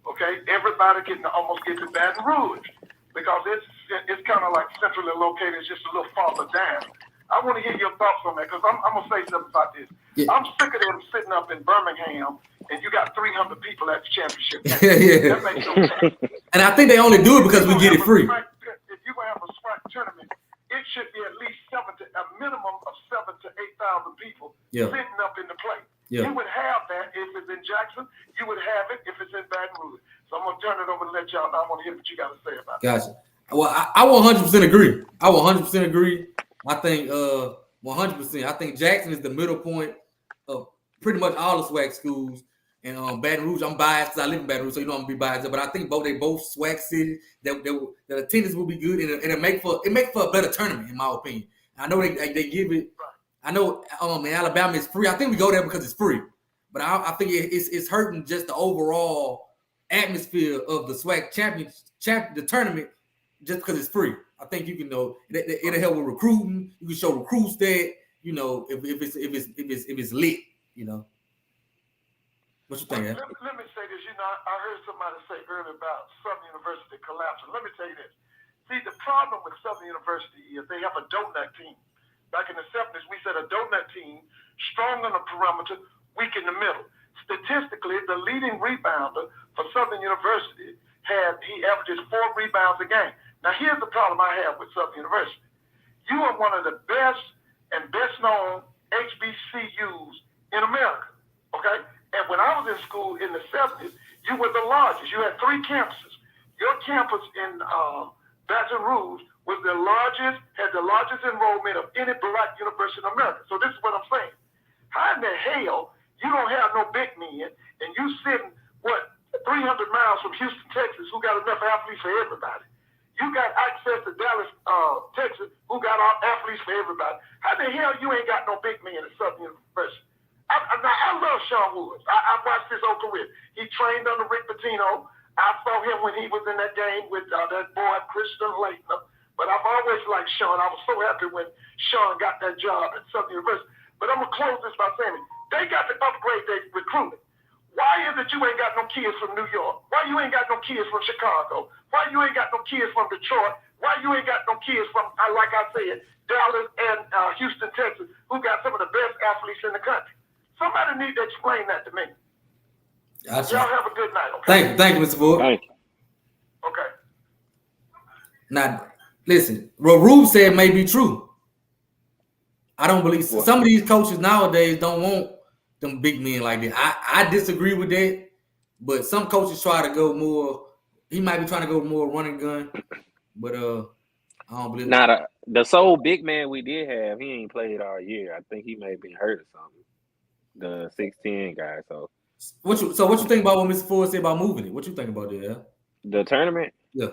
[SPEAKER 8] Okay, everybody can almost get to Baton Rouge because it's kind of like centrally located, it's just a little farther down. I want to hear your thoughts on that because I'm going to say something about this. Yeah. I'm sick of them sitting up in Birmingham and you got 300 people at the championship game. That makes no sense.
[SPEAKER 5] And I think they only do it because we get it free.
[SPEAKER 8] If you're going to have a SWAC tournament, it should be at least a minimum of 7,000 to 8,000 people sitting up in the plate. You would have that if it's in Jackson. You would have it if it's in Baton Rouge. So I'm going to turn it over and let y'all know. I want to hear what you got to say about it.
[SPEAKER 5] Gotcha. Well, I 100% agree. I 100% agree. I think 100%. I think Jackson is the middle point of pretty much all the SWAC schools. And Baton Rouge, I'm biased because I live in Baton Rouge, so you know I'm gonna be biased. But I think they both SWAC cities. That the attendance will be good, and it make for a better tournament, in my opinion. I know they give it. I know in Alabama it's free. I think we go there because it's free, but I think it's hurting just the overall atmosphere of the SWAC the tournament just because it's free. I think you can know it'll help with recruiting. You can show recruits that if it's lit, What you think?
[SPEAKER 8] Let me say this. I heard somebody say earlier about Southern University collapsing. Let me tell you this. See, the problem with Southern University is they have a donut team. Back in the 70s, we said a donut team, strong on the perimeter, weak in the middle. Statistically, the leading rebounder for Southern University he averages 4 rebounds a game. Now, here's the problem I have with Southern University. You are one of the best and best known HBCUs in America, okay? And when I was in school in the 70s, you were the largest. You had 3 campuses. Your campus in Baton Rouge was had the largest enrollment of any black university in America. So this is what I'm saying. How in the hell you don't have no big men and you sitting, 300 miles from Houston, Texas, who got enough athletes for everybody? You got access to Dallas, Texas, who got all athletes for everybody. How the hell you ain't got no big men at Southern University? I love Sean Woods. I watched his whole career. He trained under Rick Pitino. I saw him when he was in that game with that boy, Christian Laettner. But I've always liked Sean. I was so happy when Sean got that job at Southern University. But I'm going to close this by saying they got to upgrade their recruiting. Why is it you ain't got no kids from New York? Why you ain't got no kids from Chicago? Why you ain't got no kids from Detroit? Why you ain't got no kids from, like I said, Dallas and Houston, Texas, who got some of the best athletes in the country? Somebody need to explain that to me. Gotcha. Y'all have a good night, okay?
[SPEAKER 5] Thank you, Mr. Ford.
[SPEAKER 6] Thank you.
[SPEAKER 8] Okay.
[SPEAKER 5] Now, listen, what Rube said may be true. I don't believe some of these coaches nowadays don't want them big men like that. I disagree with that, but some coaches try to go more. He might be trying to go more running gun, but I don't believe.
[SPEAKER 6] The sole big man we did have, he ain't played all year. I think he may have been hurt or something. The 6'10" guy. So
[SPEAKER 5] what you think about what Mr. Ford said about moving it? What you think about that? Yeah?
[SPEAKER 6] The tournament?
[SPEAKER 5] Yeah.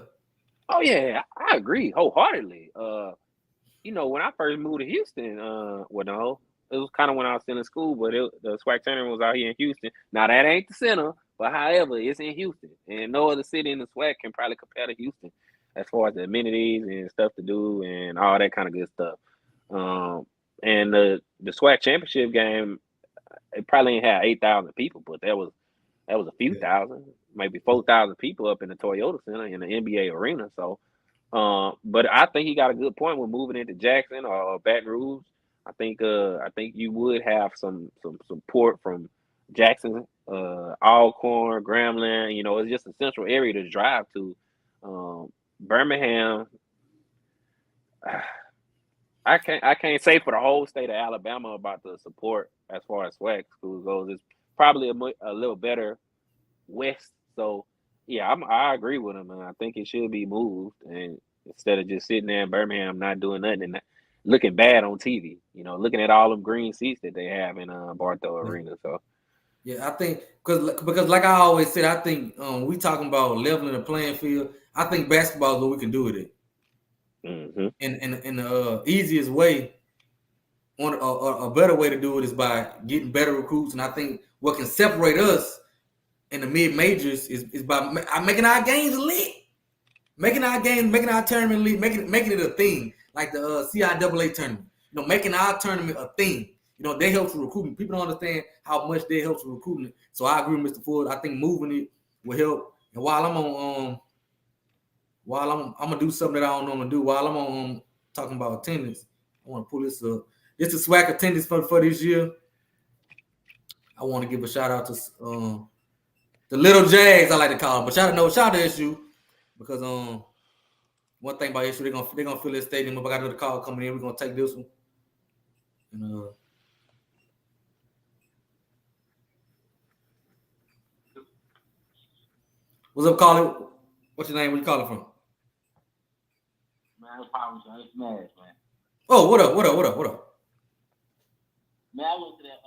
[SPEAKER 6] Oh yeah, I agree wholeheartedly. When I first moved to Houston, it was kind of when I was still in school, but the SWAC tournament was out here in Houston. Now that ain't the center, but however, it's in Houston, and no other city in the SWAC can probably compare to Houston as far as the amenities and stuff to do and all that kind of good stuff. And the SWAC championship game, it probably ain't had 8,000 people, but that was a few thousand, maybe 4,000 people up in the Toyota Center in the NBA arena. So, but I think he got a good point with moving into Jackson or Baton Rouge. I think you would have some support from Jackson, Alcorn, Grambling. It's just a central area to drive to. Birmingham. I can't say for the whole state of Alabama about the support as far as SWAC schools goes. It's probably a little better west. So yeah, I agree with him, and I think it should be moved. And instead of just sitting there in Birmingham not doing nothing and looking bad on TV, looking at all them green seats that they have in Bartow Arena. So
[SPEAKER 5] yeah, I think because like I always said, I think we talking about leveling the playing field. I think basketball is what we can do with it.
[SPEAKER 6] Mm-hmm.
[SPEAKER 5] And the easiest way, a better way to do it is by getting better recruits. And I think what can separate us in the mid majors is by making our games lit, making our tournament lit, making it a thing like the CIAA tournament. Making our tournament a thing. They help with recruiting. People don't understand how much they help with recruiting. So I agree with Mr. Ford. I think moving it will help. And while I'm gonna do something that I don't normally do. While I'm on talking about attendance, I want to pull this up. It's the SWAC attendance for this year. I want to give a shout out to the little Jags, I like to call them. But shout out to SU because one thing about SU, they're gonna fill this stadium up. I got another call coming in. We're gonna take this one. And what's up, Carly? What's your name? Where you calling from?
[SPEAKER 9] Man, I apologize. It's mad, man.
[SPEAKER 5] Oh, what up?
[SPEAKER 9] Man, I went to that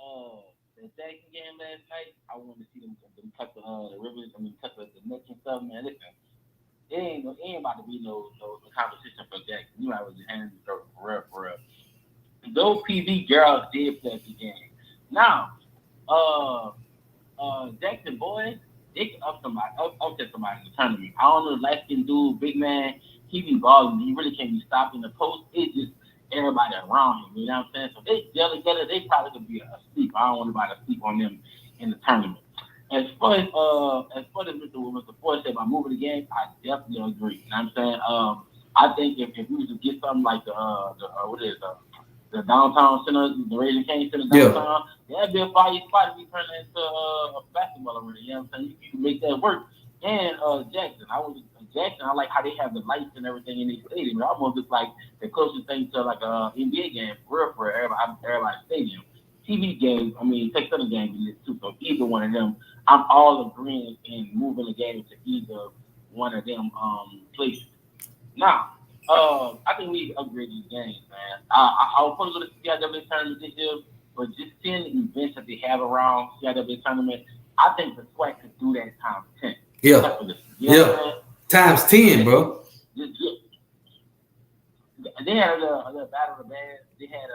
[SPEAKER 9] the Jackson game last night, I wanted to see them cut the rivers. I mean, cut the neck and stuff, man. Listen, it ain't about to be no competition for Jackson. You might as well just hand it for real. Those PV girls did play the game. Now, Jackson boys, they can up somebody in the tournament. I don't know, light skinned dude, big man, he be balling. He really can't be stopped in the post. It's just everybody around him. You know what I'm saying? So they gel together. They probably could be asleep. I don't want anybody to sleep on them in the tournament. As far as Mr. Ford said about moving the game, I definitely agree. You know what I'm saying? I think if we was to get something like the downtown center, the Raising Cane Center downtown, that'd be a fire spot to be turned into a basketball arena. You know what I'm saying? You can make that work. And Jackson, I like how they have the lights and everything in the stadium. It almost looks like the closest thing to like a NBA game for everybody's stadium. TV games, I mean, Texas Southern games be lit too. So either one of them, I'm all agreeing in moving the game to either one of them places. Now, I think we upgrade these games, man. I was supposed to go to the CIW tournament this year, but just seeing the events that they have around CIW tournament, I think the SWAC could do that times 10.
[SPEAKER 5] Yeah. Times 10, bro.
[SPEAKER 9] They had a little battle of the bands. They had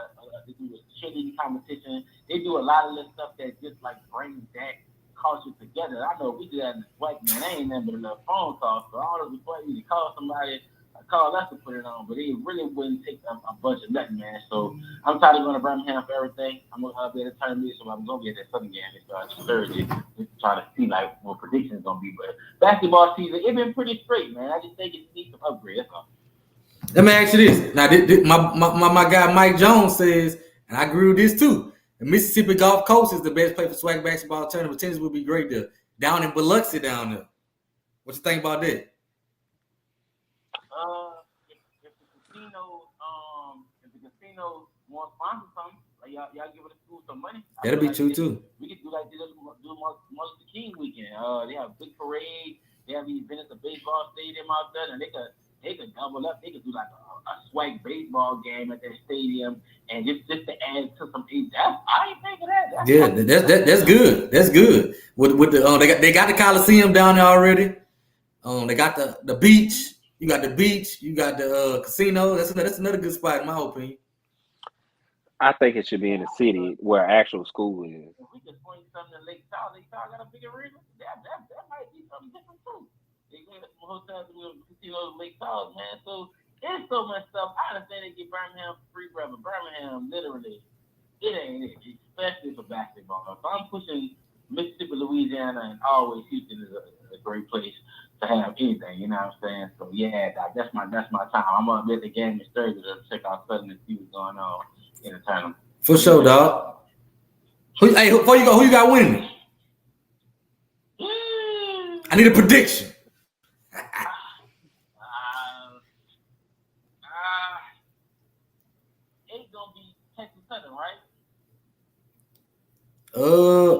[SPEAKER 9] they do a cheerleading competition. They do a lot of little stuff that just like brings that culture together. I know we do that in the SWAC, man. They ain't nothing but a little phone call. So all of the SWAC, you call somebody, call us to put it on, but it really wouldn't take a bunch of nothing, man. So I'm tired of going to Birmingham for everything. I'm gonna be at the tournament, so I'm gonna get that Southern game. It starts Thursday. Just to try to see like what predictions gonna be. But basketball season, it's been pretty straight, man. I just think it needs some upgrade. That's all.
[SPEAKER 5] Let me ask you this. Now, my guy Mike Jones says, and I agree with this too, the Mississippi Gulf Coast is the best place for SWAC basketball tournament. Tennis would be great there. Down in Biloxi down there. What you think about that?
[SPEAKER 9] If the casino want to sponsor something, like y'all give the school some money.
[SPEAKER 5] That'll be true too.
[SPEAKER 9] We could do like do Martin Luther King weekend. They have a big parade. They have these events at the baseball stadium out there, and they could double up. They could do like a SWAC baseball game at their stadium, and just to add to some. I ain't think of that.
[SPEAKER 5] That's good. That's good. With the they got the Coliseum down there already. They got the beach. You got the beach. You got the casino. That's another good spot in my opinion.
[SPEAKER 6] I think it should be in the city where actual school is.
[SPEAKER 9] If we could bring something to Lake Charles, got a bigger arena. That might be something different too. They gave us some hotels and casinos in Lake Charles, man. So there's so much stuff. I understand they get Birmingham free, brother. Birmingham, literally, it ain't it, especially for basketball. If I'm pushing Mississippi, Louisiana, and always Houston is a great place to have anything. You know what I'm saying? So yeah, that's my time. I'm gonna be at the game this Thursday to check out Southern and see what's going on in the tournament.
[SPEAKER 5] For sure, dog. Before you go, who you got winning? I need a prediction.
[SPEAKER 9] It's gonna be Texas Southern, right?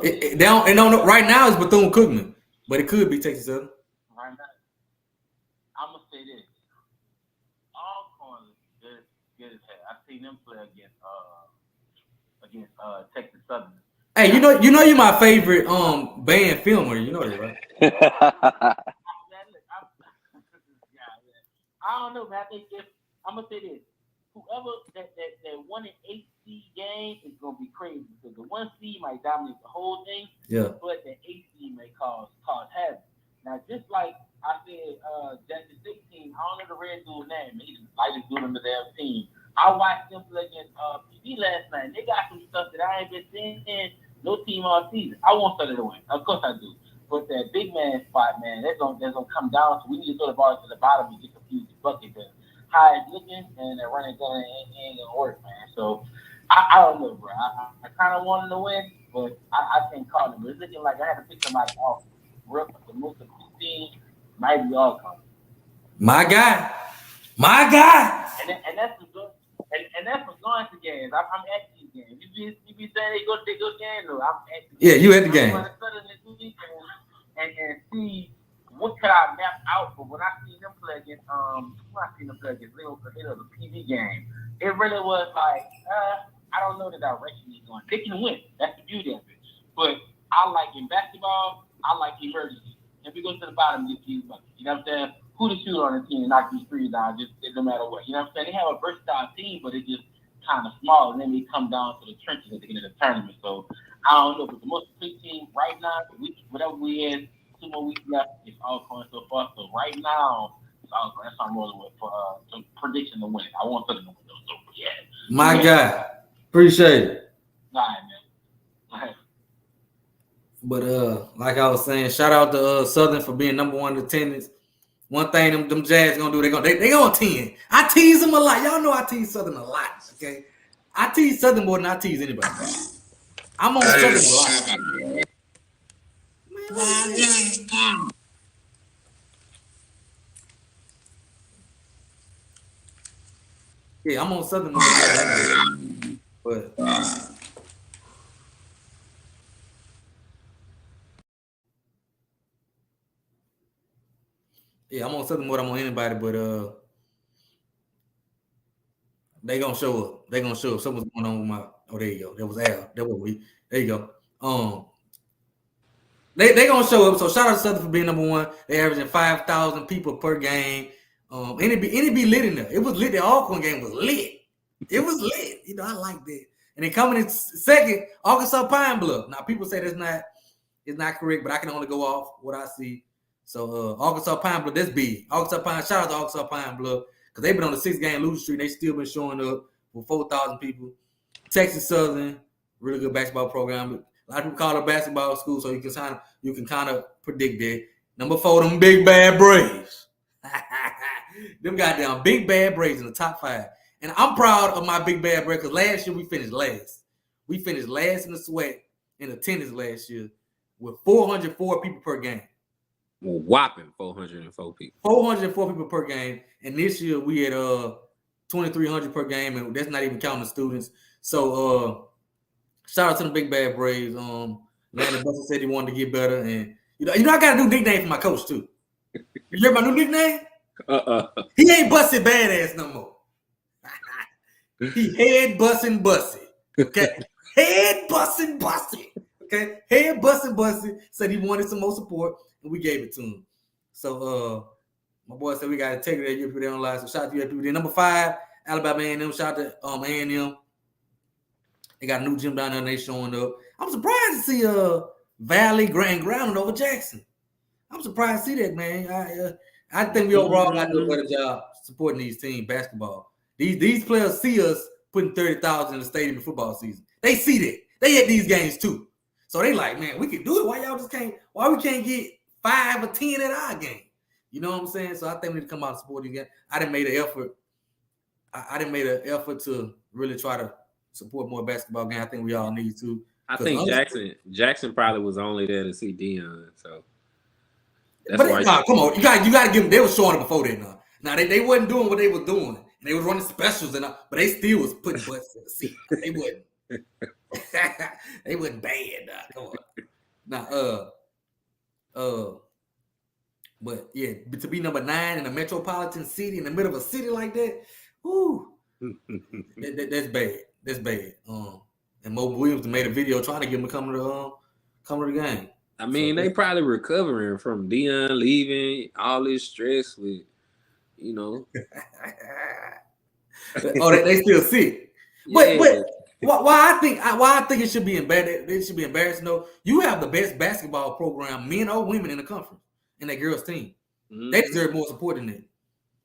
[SPEAKER 5] They don't know. Right now it's Bethune-Cookman, but it could be Texas Southern.
[SPEAKER 9] Right now, I'm gonna say this: all corners good as hell. I've seen them play against Texas Southern.
[SPEAKER 5] Hey, you know you're my favorite band filmer. You know that, right?
[SPEAKER 9] I don't know, man. I think I'm gonna say this: whoever that won an 8 game is gonna be crazy because the 1 seed might dominate the whole thing.
[SPEAKER 5] Yeah.
[SPEAKER 9] But the 8 seed may cause havoc. Now, just like I said, Jackson 16, I don't know the red dude's name. He's the lightest dude on the damn team. I watched them play against PD last night. They got some stuff that I ain't been seeing no team all season. I want Southern to win. Of course I do. But that big man spot, man, that's gonna come down. So we need to throw the ball to the bottom and get some huge buckets. How it's looking and that running gun ain't gonna work, man. So I don't know, bro. I kind of want them to win, but I can't call them. But it's looking like I had to pick somebody off. The most of the team might be all coming.
[SPEAKER 5] My guy.
[SPEAKER 9] And that's the good. And that's for going to games. I'm at these games. You be saying they go games, though. I'm at the games.
[SPEAKER 5] Yeah, you at the game.
[SPEAKER 9] I'm going to this weekend and see what could I map out for when I see them play against the PV game. It really was like I don't know the direction he's going. They can win. That's the beauty of it. But I like in basketball, I like emergency. If we go to the bottom, get these buckets. You know what I'm saying? Who the shooter on the team and knock these threes down, just no matter what. You know what I'm saying? They have a versatile team, but it's just kind of small, and then we come down to the trenches at the end of the tournament. So I don't know, but the most complete team right now, whatever we in, 2 more weeks left, it's all going so far. So right now, it's all going. That's what I'm rolling with for the prediction to win. I want Southern to win those. So yeah.
[SPEAKER 5] My guy, appreciate it.
[SPEAKER 9] All right, man. All right.
[SPEAKER 5] But like I was saying, shout out to Southern for being number 1 in attendance. One thing them Jazz gonna do, they gonna 10. I tease them a lot. Y'all know I tease Southern a lot. Okay, I tease Southern more than I tease anybody. I'm on Southern a lot. Yeah, I'm on Southern more than but yeah, I'm on Southern more than I'm on anybody, but they gonna show up. They gonna show up. Something's going on with my. Oh, there you go. That was Al. That was we. There you go. They gonna show up. So shout out to Southern for being number 1. They averaging 5,000 people per game. And it be lit in there. It was lit. The Alcorn game was lit. It was lit. You know, I like that. And then coming in second, Arkansas Pine Bluff. Now people say it's not correct, but I can only go off what I see. So Arkansas Pine Bluff, that's big. Arkansas Pine, shout out to Arkansas Pine Bluff because they've been on the 6-game losing streak. They still been showing up with 4,000 people. Texas Southern, really good basketball program. A lot of people call it a basketball school, so you can kind of predict that. Number 4, them big bad Braves. Them goddamn big bad Braves in the top 5. And I'm proud of my big bad Braves because last year we finished last. We finished last in the SWAC in attendance last year with 404 people per game.
[SPEAKER 6] Well, whopping 404 people.
[SPEAKER 5] 404 people per game. And this year we had 2,300 per game, and that's not even counting the students. So shout out to the big bad Braves. Landon Buster said he wanted to get better, and you know I got a new nickname for my coach too. You hear my new nickname? He ain't busted badass no more. He head busting Bussy. Okay, head busting Bussy. Okay, head busting Bussy. Said he wanted some more support, and we gave it to him. So my boy said we got to take it at UPD online. So shout out to UPD. Number 5, Alabama A&M. Shout out to A&M. They got a new gym down there and they showing up. I'm surprised to see Valley Grand Ground over Jackson. I'm surprised to see that, man. I think we overall got to do a better job supporting these teams basketball. These players see us putting 30,000 in the stadium in football season. They see that. They at these games too. So they like, man, we can do it. Why we can't get 5 or 10 at our game? You know what I'm saying? So I think we need to come out and support these games. I done made an effort. I done made an effort to really try to support more basketball games. I think we all need to.
[SPEAKER 6] I think Jackson probably was only there to see Deion. So that's why.
[SPEAKER 5] Come on, you got to give them. They were showing it before that. Now they wasn't doing what they were doing, and they was running specials and but they still was putting butts in the seat. They wasn't. They wasn't bad. Come on. But yeah, to be number 9 in a metropolitan city in the middle of a city like that, whoo, that's bad. That's bad. And Mo Williams made a video trying to get him to come to the game.
[SPEAKER 6] I mean, they probably recovering from Deion leaving, all this stress with, you know.
[SPEAKER 5] They still sick.
[SPEAKER 6] Yeah.
[SPEAKER 5] But why I think it should be embarrassing. It should be embarrassing though. You have the best basketball program, men or women, in the conference, in that girls' team. Mm-hmm. They deserve more support than that.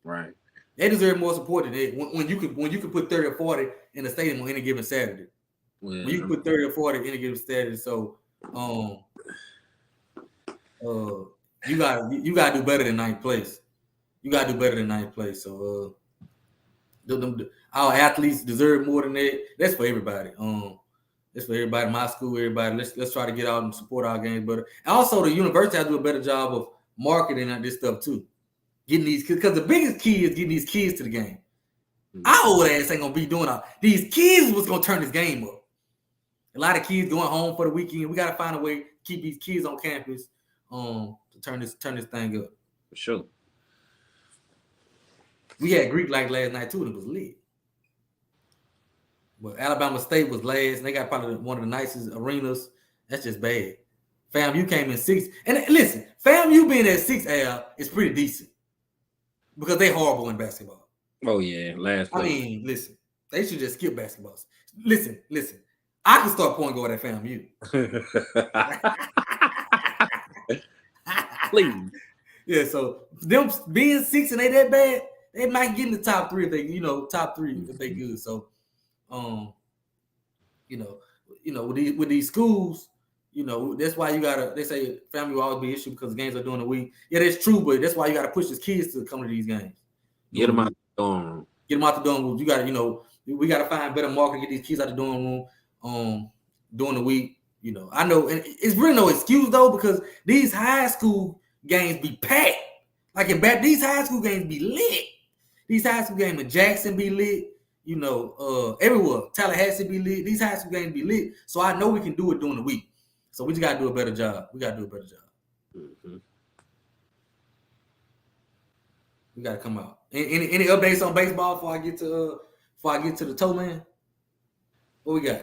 [SPEAKER 6] Right.
[SPEAKER 5] They deserve more support than that. When you could put 30 or 40 in the stadium on any given Saturday. Well, when you can put 30 or 40 in any given Saturday, so you got to do better than 9th place. You got to do better than 9th place. So our athletes deserve more than that. That's for everybody. That's for everybody. My school, everybody. Let's try to get out and support our games better. And also, the university has to do a better job of marketing and this stuff too. Getting these kids, because the biggest key is getting these kids to the game. Our old ass ain't gonna be doing all. These kids was gonna turn this game up. A lot of kids going home for the weekend. We gotta find a way to keep these kids on campus to turn this thing up.
[SPEAKER 6] For sure.
[SPEAKER 5] We had Greek like last night too, and it was lit. But Alabama State was last, and they got probably one of the nicest arenas That's just bad. FAMU came in 6th. And listen, FAMU being at 6th, Al, is pretty decent because they horrible in basketball.
[SPEAKER 6] Oh yeah, last place.
[SPEAKER 5] I mean, listen, they should just skip basketball. Listen. I can start point guard at FAMU.
[SPEAKER 6] Please.
[SPEAKER 5] Yeah, so them being 6 and they that bad, they might get in the top 3 if they, top 3 if they good. So, with these schools, that's why you gotta. They say family will always be an issue because games are during the week. Yeah, that's true, but that's why you gotta push these kids to come to these games.
[SPEAKER 6] Get them out the dorm room.
[SPEAKER 5] Get them out the dorm room. You gotta, we gotta find better marketing. Get these kids out the dorm room during the week. I know, and it's really no excuse though because these high school games be packed. Like these high school games be lit. These high school games in Jackson be lit. Everywhere. Tallahassee be lit. These high school games be lit. So I know we can do it during the week. So we just gotta do a better job. Mm-hmm. We gotta come out. Any updates on baseball before I get to the toe man? What we got?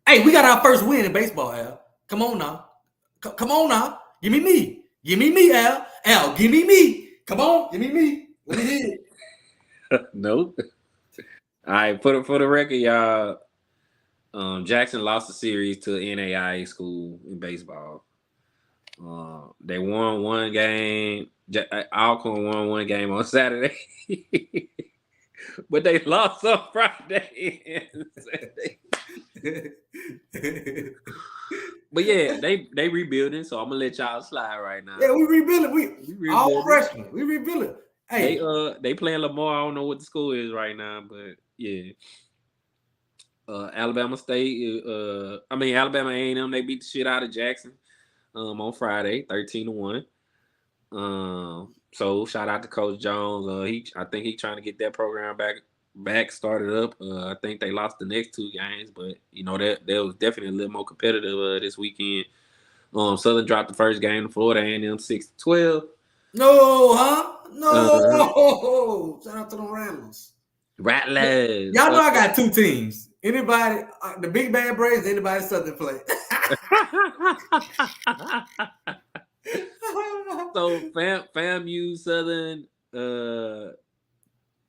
[SPEAKER 5] Hey, we got our first win in baseball, Al. Come on now. Come on now. Give me me, Al. Al, give me me. Come on, give me me. What we did?
[SPEAKER 6] Nope. All right, for the record, y'all. Jackson lost the series to NAIA school in baseball. They won one game. Alcorn won one game on Saturday, but they lost on Friday and Saturday. But yeah, they rebuilding, so I'm gonna let y'all slide right now.
[SPEAKER 5] Yeah, we rebuilding. We all freshmen. We rebuilding. Hey,
[SPEAKER 6] they playing Lamar. I don't know what the score is right now, but yeah. Alabama State. Alabama A&M. They beat the shit out of Jackson on Friday, 13-1. So shout out to Coach Jones. I think he's trying to get that program back started up. I think they lost the next 2 games, but that was definitely a little more competitive this weekend. Southern dropped the first game to Florida A&M 6-12.
[SPEAKER 5] No, huh? No. Shout out to the Rattlers. Y'all know I got 2 teams. Anybody, the Big Bad Braves, anybody Southern play.
[SPEAKER 6] So FAMU Southern,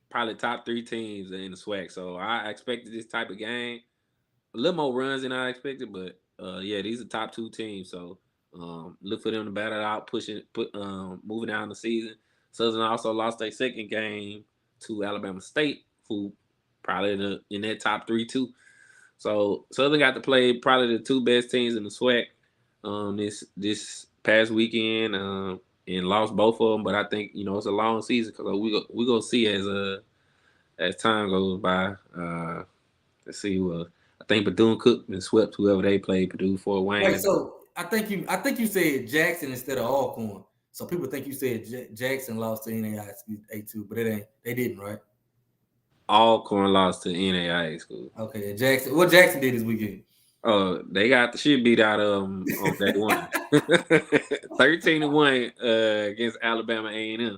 [SPEAKER 6] probably top 3 teams in the SWAC. So I expected this type of game, a little more runs than I expected, but these are top 2 teams. So look for them to battle out, moving down the season. Southern also lost their second game to Alabama State, who probably in that top 3 too. So Southern got to play probably the 2 best teams in the SWAC this past weekend and lost both of them. But I think it's a long season because we gonna see as time goes by. Let's see who. I think Bethune-Cookman and swept whoever they played. Purdue, Fort Wayne.
[SPEAKER 5] Wait, so I think you said Jackson instead of Alcorn. So people think you said Jackson lost to NAIA too, but it ain't. They didn't, right?
[SPEAKER 6] Alcorn lost to NAIA school.
[SPEAKER 5] Okay, Jackson. What Jackson did this weekend?
[SPEAKER 6] They got the shit beat out of them on day one. 13-1 against Alabama A&M.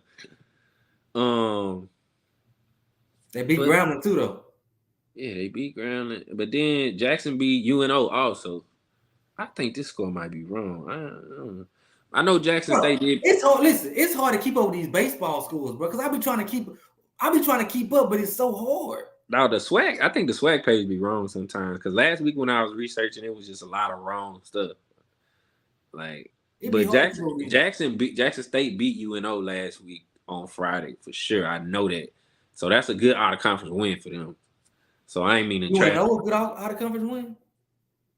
[SPEAKER 5] They beat Grambling too, though.
[SPEAKER 6] Yeah, they beat Grambling, but then Jackson beat UNO also. I think this score might be wrong. I don't know. I know Jackson State did.
[SPEAKER 5] It's hard. Listen, it's hard to keep up with these baseball schools, bro. Because I be trying to keep up, but it's so hard.
[SPEAKER 6] Now the SWAC, I think the SWAC page be wrong sometimes. Because last week when I was researching, it was just a lot of wrong stuff. But Jackson State beat UNO last week on Friday for sure. I know that. So that's a good out of conference win for them. So I ain't mean to trash.
[SPEAKER 5] UNO a good out of conference win?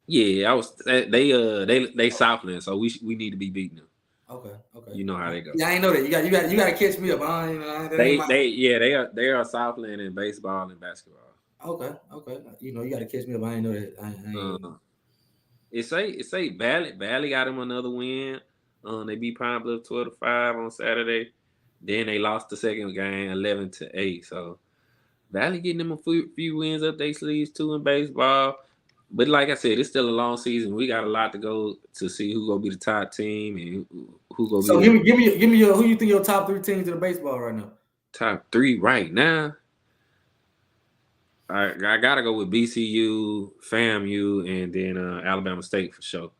[SPEAKER 6] Yeah, they Southland, so we need to be beating them.
[SPEAKER 5] Okay.
[SPEAKER 6] You know how they go.
[SPEAKER 5] Yeah, I ain't know that. You got to catch me up.
[SPEAKER 6] They are Southland in baseball and basketball.
[SPEAKER 5] Okay. You got to catch me up. I ain't know that.
[SPEAKER 6] It say Valley got them another win. They beat Pine Bluff 12-5 on Saturday. Then they lost the second game 11-8. So Valley getting them a few wins up their sleeves too in baseball. But like I said, it's still a long season. We got a lot to go to see who gonna be the top team and who gonna be.
[SPEAKER 5] So give me your who you think your top 3 teams in the baseball right now?
[SPEAKER 6] Top 3 right now. I gotta go with BCU, FAMU, and then Alabama State for sure.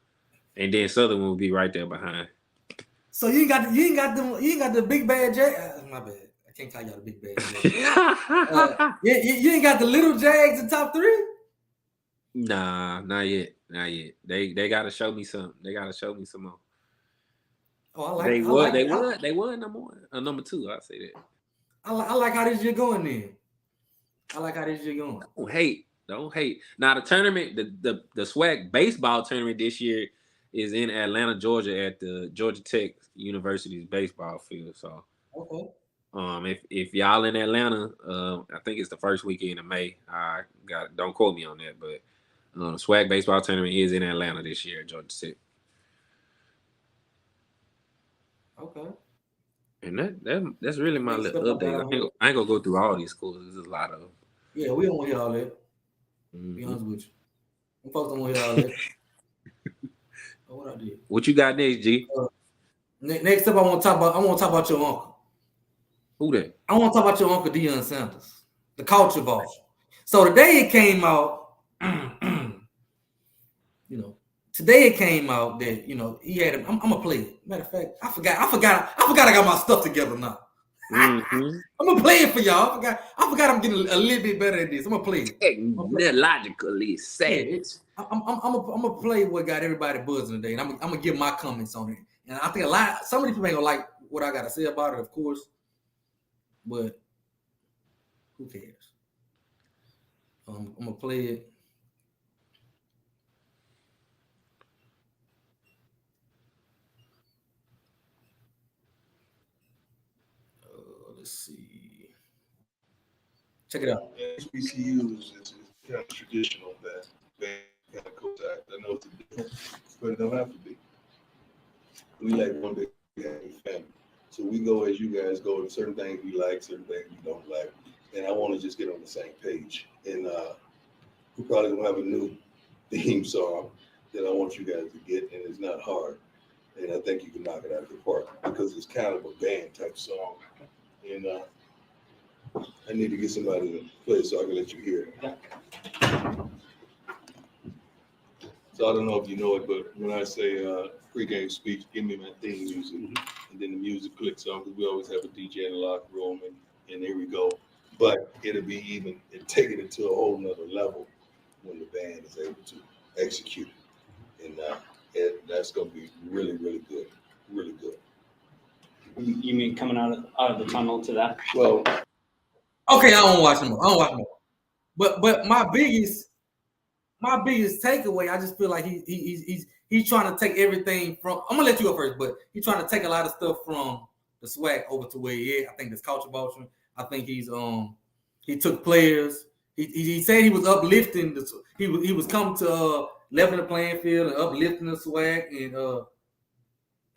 [SPEAKER 6] And then Southern will be right there behind.
[SPEAKER 5] So you ain't got the big bad Jag. My bad. I can't call y'all the big bad Jag. You ain't got the little Jags in top 3?
[SPEAKER 6] Nah, not yet. Not yet. They gotta show me something. They gotta show me some more.
[SPEAKER 5] Oh,
[SPEAKER 6] They were number 1 or number 2. I say that.
[SPEAKER 5] I like how this year going then. I like how this year going.
[SPEAKER 6] Don't hate. Now the tournament, the SWAC baseball tournament this year is in Atlanta, Georgia, at the Georgia Tech University's baseball field. So,
[SPEAKER 5] okay.
[SPEAKER 6] If y'all in Atlanta, I think it's the first weekend of May. Don't quote me on that, but the SWAC baseball tournament is in Atlanta this year at Georgia Tech.
[SPEAKER 5] Okay.
[SPEAKER 6] And that's really my little update. I ain't gonna go through all these schools. There's a lot of them.
[SPEAKER 5] Yeah, we don't want to hear all that.
[SPEAKER 6] Mm-hmm.
[SPEAKER 5] Be honest with you. Them folks don't want to hear all that. What I did.
[SPEAKER 6] What you got next, G?
[SPEAKER 5] Next up, I want to talk about your uncle.
[SPEAKER 6] Who that?
[SPEAKER 5] I want to talk about your uncle Deion Sanders, the culture vulture. So today it came out, today it came out that he had him. I'm gonna play it. Matter of fact, I forgot I got my stuff together now.
[SPEAKER 6] Mm-hmm.
[SPEAKER 5] I'm gonna play it for y'all. I forgot I'm getting a little bit better at this. I'm gonna play it.
[SPEAKER 6] Technologically savage.
[SPEAKER 5] I'm gonna play what got everybody buzzing today, and I'm gonna give my comments on it. And I think some of these people ain't gonna like what I gotta say about it, of course, but who cares? I'm gonna play it. Let's see. Check it out.
[SPEAKER 10] HBCUs is kind of traditional that kind of goes out. I know it's different, but it don't have to be. We like one big family. So we go as you guys go, and certain things we like, certain things we don't like. And I want to just get on the same page. And we're probably going to have a new theme song that I want you guys to get, and it's not hard. And I think you can knock it out of the park because it's kind of a band type song. And I need to get somebody to play it so I can let you hear it. So I don't know if you know it, but when I say pre-game speech, give me my theme music, and then the music clicks on, because we always have a DJ in the locker room, and there we go. But it'll take it to a whole nother level when the band is able to execute it. And that's going to be really, really good. Really good.
[SPEAKER 11] You mean coming out of the tunnel to that?
[SPEAKER 10] Well,
[SPEAKER 5] okay, I don't watch more. But my biggest takeaway, I just feel like he's trying to take everything from. I'm gonna let you go first, but he's trying to take a lot of stuff from the SWAC over to where he is. I think that's culture vulture. I think he took players. He said he was uplifting he was coming to leveling the playing field and uplifting the SWAC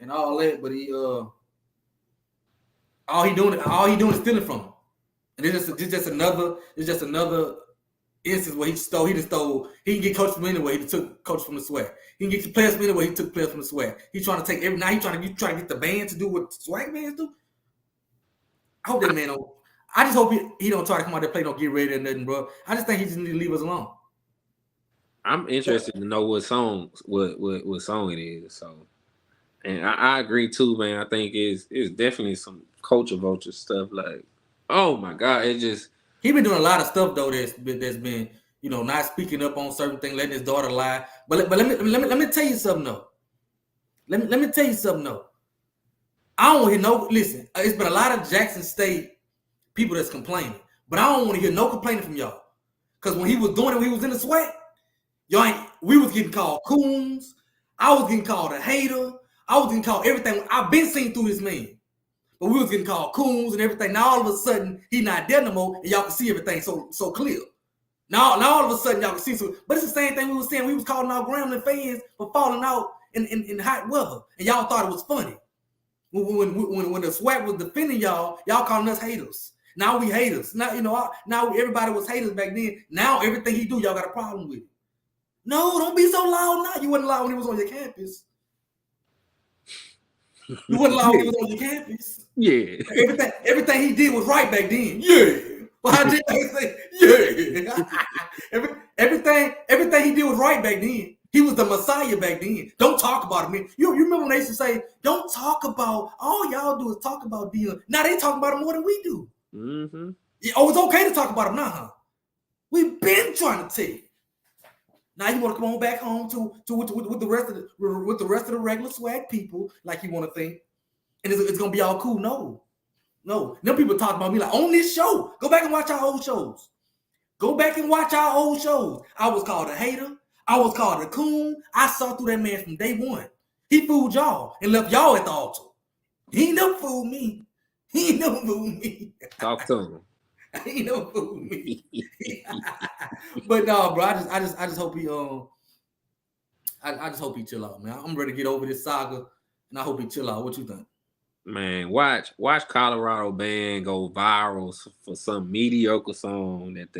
[SPEAKER 5] and all that, but all he doing is stealing from him. And it's just another instance where he can get coached from anywhere. He took coach from the SWAC. He can get players from anywhere. He took players from the SWAC. He's trying to take now he's trying to get the band to do what SWAC bands do. I hope that man don't. I just hope he don't try to come out there play no get ready or nothing, bro. I just think he just need to leave us alone.
[SPEAKER 6] I'm interested to know what song it is. So, and I agree too, man. I think it's definitely some culture vulture stuff. Like, oh my God,
[SPEAKER 5] he been doing a lot of stuff though that's been not speaking up on certain things, letting his daughter lie. But let me tell you something though. Let me tell you something though. I don't hear no. Listen, it's been a lot of Jackson State people that's complaining, but I don't want to hear no complaining from y'all. Cause when he was doing it, when he was in the SWAC, we was getting called coons. I was getting called a hater. I was getting called everything. I've been seen through this man. But we was getting called coons and everything. Now all of a sudden, he not there no more, and y'all can see everything so clear. Now all of a sudden, y'all can see so. But it's the same thing we was saying. We was calling out Grambling fans for falling out in hot weather, and y'all thought it was funny. When the SWAC was defending y'all calling us haters. Now we haters. Now everybody was haters back then. Now everything he do, y'all got a problem with it. No, don't be so loud now. You wasn't loud when he was on your campus. You wasn't loud when he was on your campus.
[SPEAKER 6] Yeah.
[SPEAKER 5] Everything he did was right back then. Yeah. Well, I did say yeah. Everything he did was right back then. He was the Messiah back then. Don't talk about him, man. You remember when they used to say, don't talk about, all y'all do is talk about Deion. Now they talk about him more than we do.
[SPEAKER 6] Mm-hmm.
[SPEAKER 5] Oh, it's okay to talk about him now, huh? We've been trying to tell you. Now you want to come on back home with the rest of the regular swag people, like you want to think, and it's gonna be all cool. No. Them people talk about me like on this show. Go back and watch our old shows. I was called a hater. I was called a coon. I saw through that man from day one. He fooled y'all and left y'all at the altar. He never fooled me.
[SPEAKER 6] Talk to him.
[SPEAKER 5] He never fooled me. But no, bro. I just hope he I just hope he chill out, man. I'm ready to get over this saga, and I hope he chill out. What you think?
[SPEAKER 6] Man, watch Colorado band go viral for some mediocre song that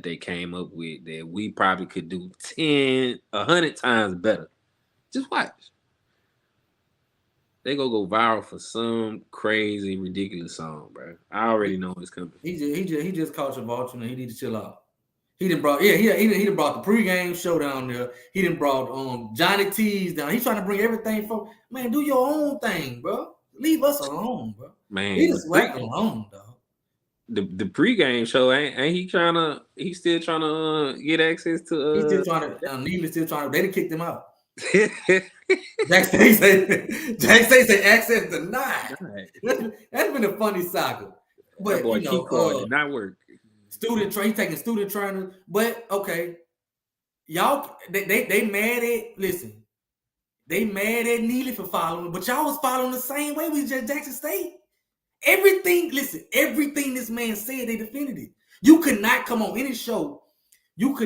[SPEAKER 6] they came up with that we probably could do 100 times better. Just watch. They go viral for some crazy, ridiculous song, bro. I already know it's coming.
[SPEAKER 5] He just caught your vulture, and he need to chill out. He done brought the pregame show down there. He done brought Johnny T's down. He's trying to bring everything from, man, do your own thing, bro. Leave us alone, bro.
[SPEAKER 6] Man,
[SPEAKER 5] leave us alone, dog.
[SPEAKER 6] The pregame show ain't he's still trying to get access to
[SPEAKER 5] he's still trying to Neely's still trying to, they done kicked him out. Jack State say access denied. That's been a funny saga. But
[SPEAKER 6] that boy,
[SPEAKER 5] you know,
[SPEAKER 6] key card did not work.
[SPEAKER 5] He's taking student trainers, but okay, y'all they mad at, listen. They mad at Neely for following, but y'all was following the same way with Jackson State. Everything this man said, they defended it. You could not come on any show. And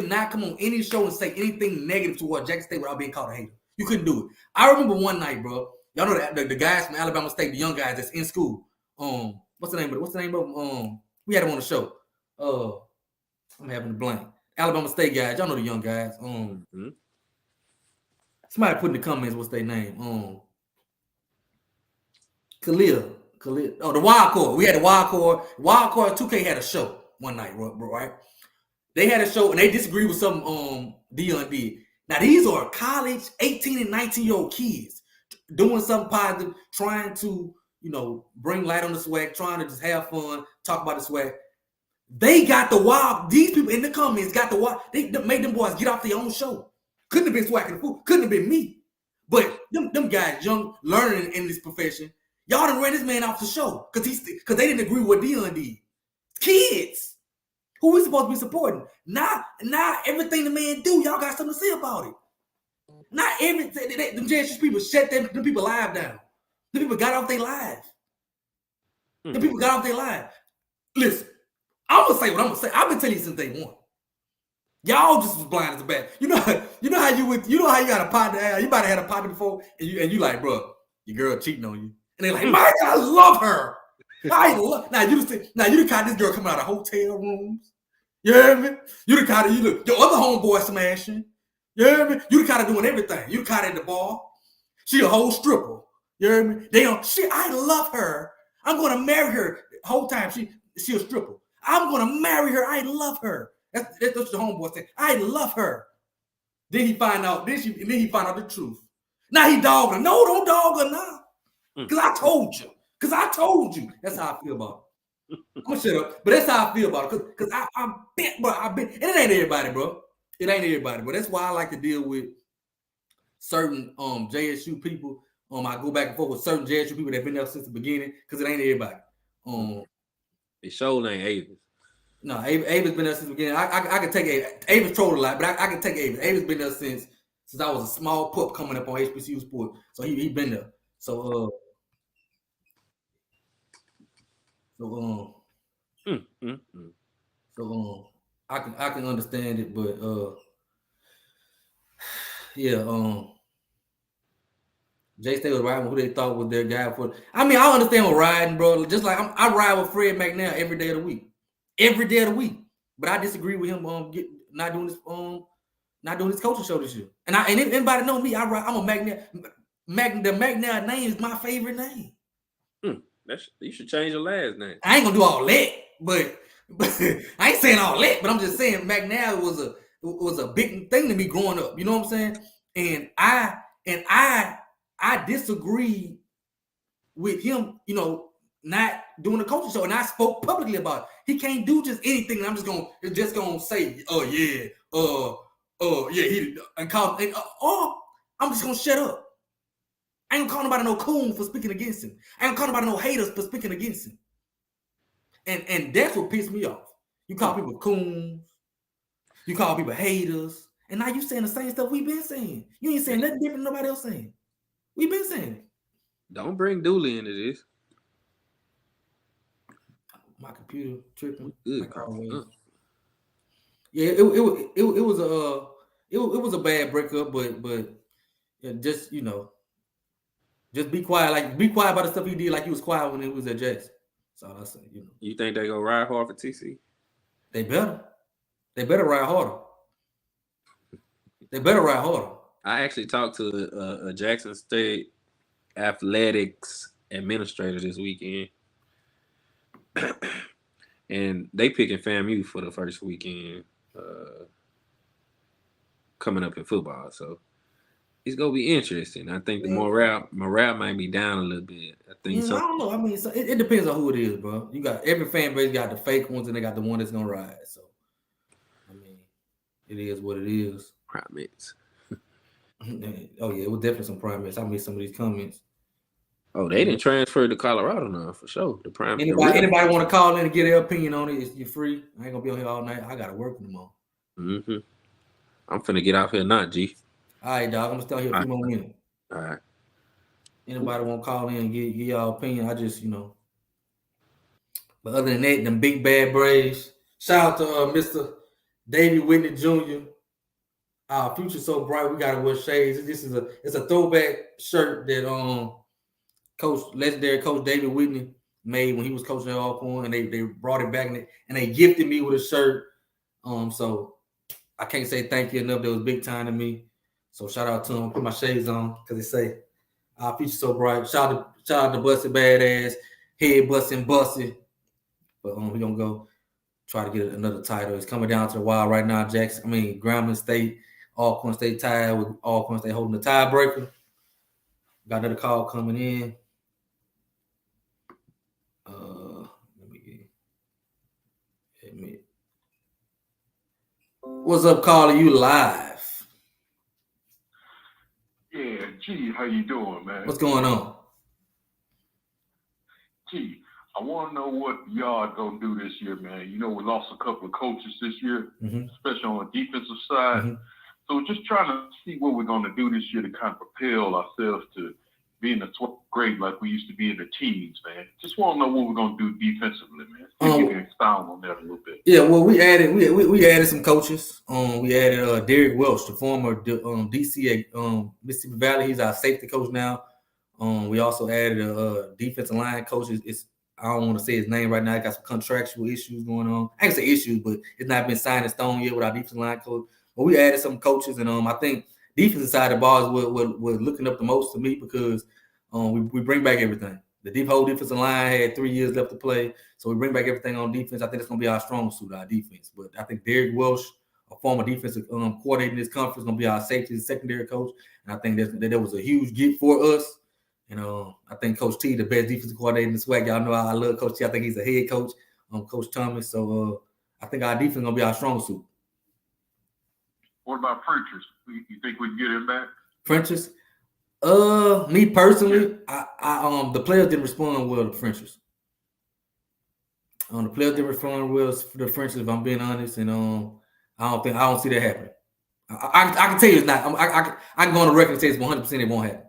[SPEAKER 5] say anything negative toward Jackson State without being called a hater. You couldn't do it. I remember one night, bro. Y'all know that the guys from Alabama State, the young guys that's in school. What's the name of them? We had them on the show. I'm having a blank. Alabama State guys. Y'all know the young guys. Somebody put in the comments what's their name. Khalil. Oh, the Wild Core. We had the Wild Core. Wild Core 2K had a show one night, right? They had a show and they disagreed with something Deion did. Now these are college 18 and 19-year-old kids doing something positive, trying to, bring light on the swag, trying to just have fun, talk about the swag. They got the wild. These people in the comments got the wild. They made them boys get off their own show. Couldn't have been Swac'N, couldn't have been me. But them guys, young, learning in this profession, y'all done ran this man off the show because they didn't agree with what Deion did. Kids, who we supposed to be supporting? Not everything the man do, y'all got something to say about it. Not everything. Them JSU people shut them people live down. Them people got off their live. Them people got off their live. Listen, I'm gonna say what I'm gonna say. I've been telling you since day one. Y'all just was blind as a bat. You know how you got a partner. You might have had a partner before, and you like, bro, your girl cheating on you, and they're like, Mike, I love her. Now you the kind of this girl coming out of hotel rooms. You hear me? You the kind of your other homeboy smashing. You hear me? You the kind of doing everything. You the kind at the bar. She a whole stripper. You hear me? I love her. I'm gonna marry her. The whole time she a stripper. I'm gonna marry her. I love her. That's what the homeboy said. I love her. Then he find out. Then he find out the truth. Now he dog her. No, don't dog her now. Because I told you. That's how I feel about it. I'm gonna shut up. But that's how I feel about it. Because I've been. And it ain't everybody, bro. It ain't everybody. But that's why I like to deal with certain JSU people. I go back and forth with certain JSU people that have been there since the beginning. Because it ain't everybody.
[SPEAKER 6] It sure ain't Avis.
[SPEAKER 5] No, Avis been there since the beginning. I can take Avis. Avis trolled a lot, but I can take Avis. Avis been there since I was a small pup coming up on HBCU Sport. So he been there. So I can understand it, but J State was riding with who they thought was their guy for. I mean, I understand what riding, bro. Just like I ride with Fred McNair every day of the week. But I disagree with him not doing this coaching show this year. And anybody know me, I'm a McNair. The McNair name is my favorite name.
[SPEAKER 6] You should change your last name.
[SPEAKER 5] I ain't gonna do all that, but I ain't saying all that, but I'm just saying McNair was was a big thing to me growing up. You know what I'm saying? And I disagreed with him, you know, not doing the coaching show, and I spoke publicly about it. He can't do just anything. And I'm just gonna say, he and call, or I'm just gonna shut up. I ain't gonna call nobody no coon for speaking against him. I ain't gonna call nobody no haters for speaking against him. And that's what pissed me off. You call people coons, you call people haters, and now you saying the same stuff we've been saying. You ain't saying nothing different than nobody else saying. We've been saying it.
[SPEAKER 6] Don't bring Dooley into this.
[SPEAKER 5] My computer tripping.
[SPEAKER 6] Good.
[SPEAKER 5] Yeah, it was a bad breakup, but yeah, just, you know, just be quiet. Like, be quiet about the stuff he did, like he was quiet when he was at Jackson. That's all I say. You know.
[SPEAKER 6] You think they gonna ride hard for TC?
[SPEAKER 5] They better. They better ride harder. They better ride harder.
[SPEAKER 6] I actually talked to a Jackson State athletics administrator this weekend, and they picking FAMU for the first weekend coming up in football. So it's gonna be interesting. I think the morale might be down a little bit. I think so.
[SPEAKER 5] I don't know. I mean, so it depends on who it is, bro. You got every fan base got the fake ones, and they got the one that's gonna ride. So I mean, it is what it is.
[SPEAKER 6] Primates.
[SPEAKER 5] Oh yeah, it was definitely some primates. I made some of these comments.
[SPEAKER 6] Oh, they didn't transfer to Colorado now for sure. The prime.
[SPEAKER 5] Anybody want to call in and get their opinion on it? You're free. I ain't gonna be on here all night. I gotta work tomorrow.
[SPEAKER 6] Mm-hmm. I'm finna get out here now, G.
[SPEAKER 5] All right, dog. I'm gonna stay here a few more minutes.
[SPEAKER 6] All right.
[SPEAKER 5] Anybody want to call in and give y'all opinion? I just, you know. But other than that, them big bad Braves. Shout out to Mr. Davey Whitney Jr. Our future so bright. We gotta wear shades. It's a throwback shirt that legendary Coach David Whitney made when he was coaching at Alcorn, and they brought it back and they gifted me with a shirt. So I can't say thank you enough. That was big time to me. So shout out to him. Put my shades on because they say our future so bright. Shout out to Busted Badass, Head Bustin'. But we're gonna go try to get another title. It's coming down to the wire right now. Grambling State, Alcorn State tied with Alcorn State holding the tiebreaker. Got another call coming in. Let me admit. What's up, caller? You live?
[SPEAKER 8] Yeah, Gee, how you doing, man?
[SPEAKER 5] What's going on?
[SPEAKER 8] Gee, I want to know what y'all gonna do this year, man. You know, we lost a couple of coaches this year, especially on the defensive side. So just trying to see what we're gonna do this year to kind of propel ourselves to being a 12th grade like we used to be in the teens, man. Just want to know what we're gonna do defensively, man. See if you can expound on that a little bit.
[SPEAKER 5] Yeah, well, we added some coaches. We added Derek Welch, the former DC at Mississippi Valley. He's our safety coach now. We also added a defensive line coach. I don't want to say his name right now. I got some contractual issues going on. I ain't say issues, but it's not been signed in stone yet with our defensive line coach. But we added some coaches, and I think defensive side of the ball is what looking up the most to me because we bring back everything. The whole defensive line had 3 years left to play, so we bring back everything on defense. I think it's going to be our strong suit, our defense. But I think Derek Welsh, a former defensive coordinator in this conference, is going to be our safety and secondary coach. And I think that was a huge gift for us. And I think Coach T, the best defensive coordinator in the SWAC. Y'all know I love Coach T. I think he's a head coach, Coach Thomas. So I think our defense is going to be our strong suit.
[SPEAKER 8] What about Frenchers? You think we can get him back?
[SPEAKER 5] Frenchers? Me personally, I the players didn't respond well to Frenchers. The players didn't respond well to the Frenchers, if I'm being honest, and I don't see that happening. I can tell you it's not. I can go on the record and say it's 100% it won't happen.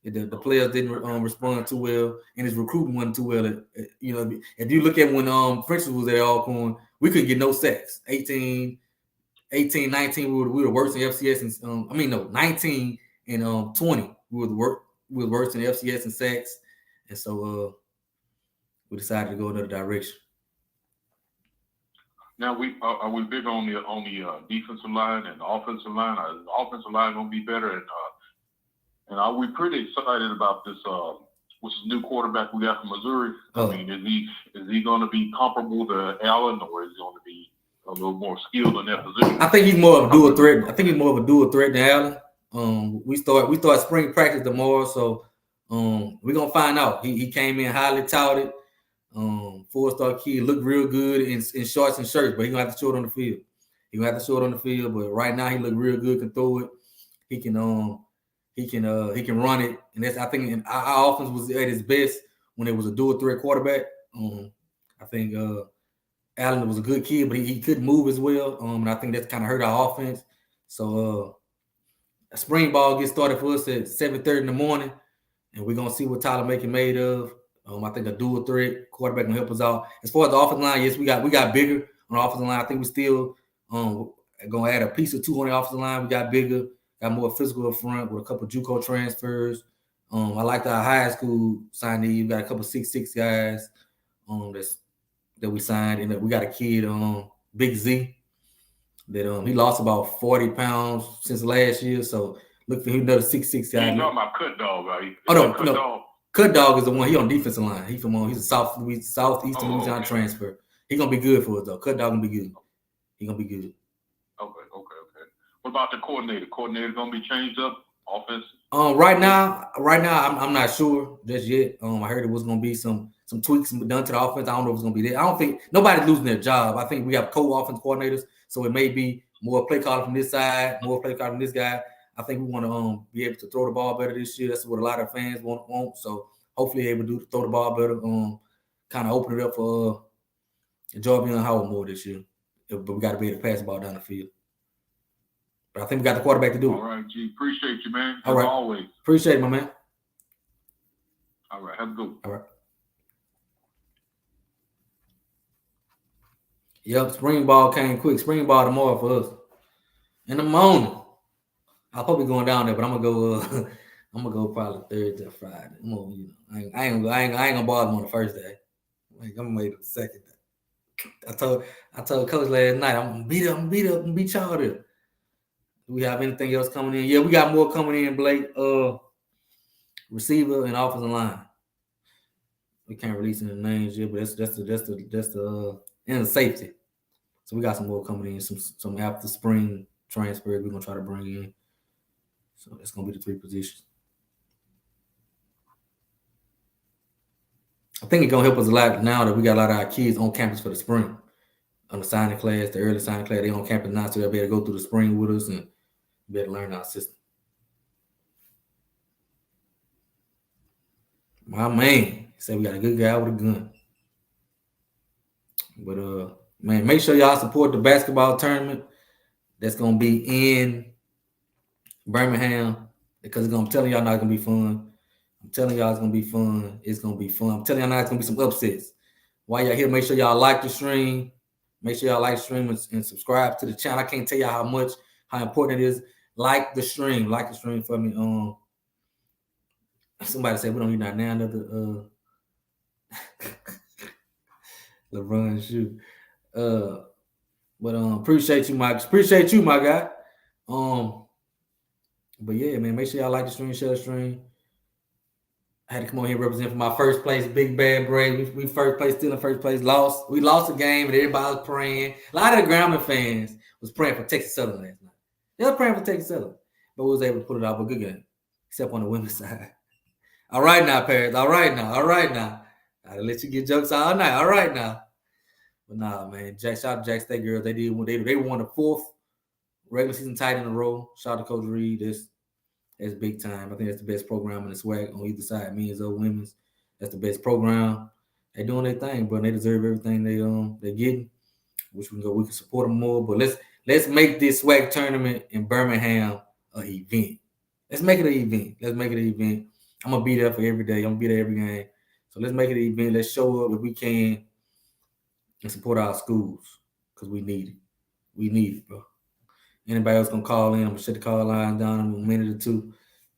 [SPEAKER 5] The players didn't respond too well, and his recruiting wasn't too well. If you look at when Frenchers was at Alcorn, we couldn't get no sacks. 18, 19, we were the worst in FCS. And 19 and 20, we were worse in FCS and sacks. And so we decided to go another direction.
[SPEAKER 8] Now are we big on the defensive line and the offensive line? Is the offensive line gonna be better? And are we pretty excited about this? What's the new quarterback we got from Missouri? I mean, is he going to be comparable to Allen, or is he going to be
[SPEAKER 12] a little more skilled in that position.
[SPEAKER 5] I think he's more of a dual threat. I think he's more of a dual threat than Allen. We start spring practice tomorrow, so we're gonna find out. He came in highly touted, 4-star kid, looked real good in shorts and shirts, but he gonna have to show it on the field. He gonna have to show it on the field, but right now he look real good, can throw it. He can run it, and that's I think our offense was at its best when it was a dual threat quarterback. I think Allen was a good kid, but he couldn't move as well. And I think that's kind of hurt our offense. So a spring ball gets started for us at 7:30 in the morning, and we're gonna see what Tyler Macon made of. I think a dual threat quarterback can help us out. As far as the offensive line, yes, we got bigger on the offensive line. I think we still gonna add a piece or two on the offensive line. We got bigger, got more physical up front with a couple of JUCO transfers. I liked our high school signee. We got a couple of 6'6" guys that we signed, and we got a kid, Big Z, that he lost about 40 pounds since last year. So look for him, another 6'6" guy.
[SPEAKER 12] You talking about Cut Dog, right?
[SPEAKER 5] No. Cut Dog is the one. He on defensive line. He's a southeastern Louisiana transfer. He gonna be good for us though. Cut Dog gonna be good. He gonna be good.
[SPEAKER 12] Okay. What about the coordinator? Coordinator gonna be changed up? Offense?
[SPEAKER 5] Right now, I'm not sure just yet. I heard it was gonna be some tweaks done to the offense. I don't know if it's gonna be there. I don't think nobody's losing their job. I think we have co-offense coordinators, so it may be more play calling from this side, more play calling from this guy. I think we want to be able to throw the ball better this year. That's what a lot of fans want. So hopefully able to throw the ball better. Kind of open it up for Jordan and Howard more this year. But we got to be able to pass the ball down the field. But I think we got the quarterback to do it.
[SPEAKER 12] All right, G. Appreciate you, man.
[SPEAKER 5] All right.
[SPEAKER 12] Always.
[SPEAKER 5] Appreciate it, my man.
[SPEAKER 12] All right. Have a good one.
[SPEAKER 5] All right. Yep, spring ball came quick. Spring ball tomorrow for us. In the morning. I'll probably going down there, but I'm gonna go probably Thursday or Friday. I ain't gonna bother them on the first day. I'm gonna wait the second day. I told Coach last night I'm gonna beat up and beat y'all there. Do we have anything else coming in? Yeah, we got more coming in, Blake. Receiver and offensive line. We can't release any names yet, but that's the end of safety. So we got some more coming in, some after spring transfers we're gonna try to bring in. So that's gonna be the 3 positions. I think it's gonna help us a lot now that we got a lot of our kids on campus for the spring. On the signing class, the early signing class, they on campus now, so they'll be able to go through the spring with us and be able to learn our system. My man said we got a good guy with a gun. But man, make sure y'all support the basketball tournament that's gonna be in Birmingham, because I'm telling y'all now it's gonna be fun. I'm telling y'all it's gonna be fun. It's gonna be fun. I'm telling y'all now it's gonna be some upsets. While y'all here, make sure y'all like the stream. Make sure y'all like the stream and subscribe to the channel. I can't tell y'all how important it is. Like the stream. Like the stream for me. Somebody said we don't need not now another LeBron shoe. But appreciate you, Mike. Appreciate you, my guy. But yeah, man, make sure y'all like the stream, share the stream. I had to come on here and represent for my first place, Big Bad Brave. We first place, still in first place. We lost a game, and everybody was praying. A lot of the Grambling fans was praying for Texas Southern last night. They were praying for Texas Southern, but we was able to pull it off a good game, except on the women's side. All right now, Paris. All right now. I'll let you get jokes all night. All right now. But nah, man. Shout out to Jack State girls. They won the 4th regular season title in a row. Shout out to Coach Reed. That's big time. I think that's the best program in the SWAC on either side, men's or women's. That's the best program. They're doing their thing, but they deserve everything they're getting. We can support them more. But let's make this SWAC tournament in Birmingham an event. Let's make it an event. I'm gonna be there for every day. I'm gonna be there every game. So let's make it an event. Let's show up if we can and support our schools because we need it. We need it, bro. Anybody else gonna call in? I'm gonna shut the call line down in a minute or two,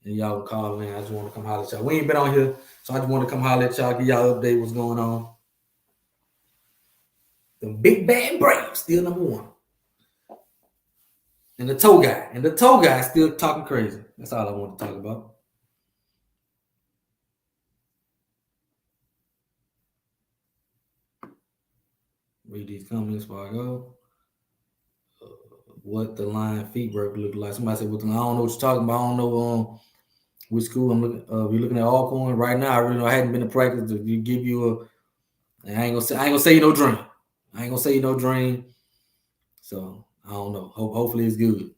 [SPEAKER 5] and y'all can call in. I just want to come holler at y'all. We ain't been on here, so I just want to come holler at y'all, give y'all update what's going on. The Big Bad Brave still number 1, and the toe guy is still talking crazy. That's all I want to talk about. Read these comments before I go. what the line feet work look like. Somebody said, I don't know what you're talking about. I don't know which school I'm looking. We're looking at Alcorn right now. I really know I hadn't been to practice to give you I ain't gonna say you no dream. I ain't gonna say you no dream. So I don't know. Hopefully it's good.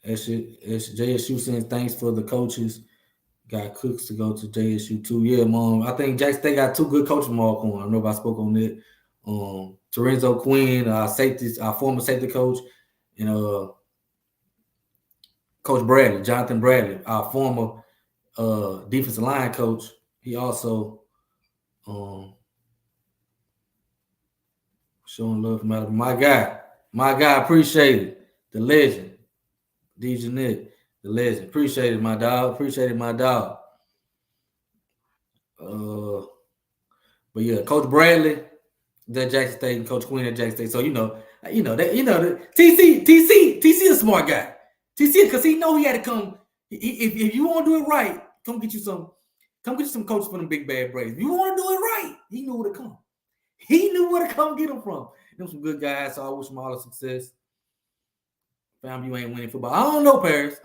[SPEAKER 5] JSU saying thanks for the coaches. Got Cooks to go to JSU too. Yeah, Mom. I think Jackson State got 2 good coaches from Alcorn. I don't know if I spoke on it. Terenzo Quinn, our former safety coach, and Coach Bradley, Jonathan Bradley, our former defensive line coach. He also showing love from my guy. Appreciate it. The legend, Dejanet, the legend. Appreciate it, my dog. But yeah, Coach Bradley, at Jackson State, and Coach Quinn at Jackson State. So TC a smart guy. TC, because he know he had to come. If you want to do it right, come get you some coaches for them big bad Braves. If you want to do it right, he knew where to come. He knew where to come get them from. Them some good guys. So I wish them all the success. Fam, you ain't winning football. I don't know, Paris.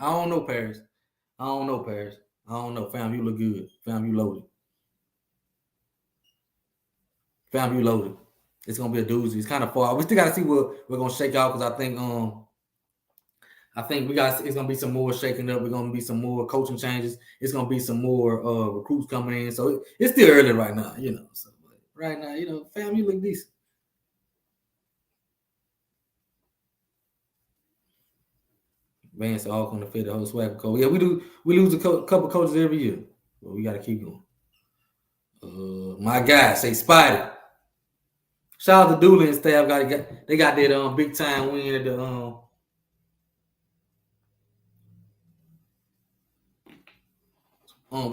[SPEAKER 5] Fam, you look good. Fam, you loaded. It's gonna be a doozy. It's kind of far. We still gotta see what we're gonna shake out because I think it's gonna be some more shaking up. We're gonna be some more coaching changes. It's gonna be some more recruits coming in. So it's still early right now, So right now, fam, you look decent. Vance all gonna fit the whole swag code. Yeah, we lose a couple coaches every year, but we gotta keep going. My guy say Spidey. Shout out to Dooley and staff. They got that big time win at the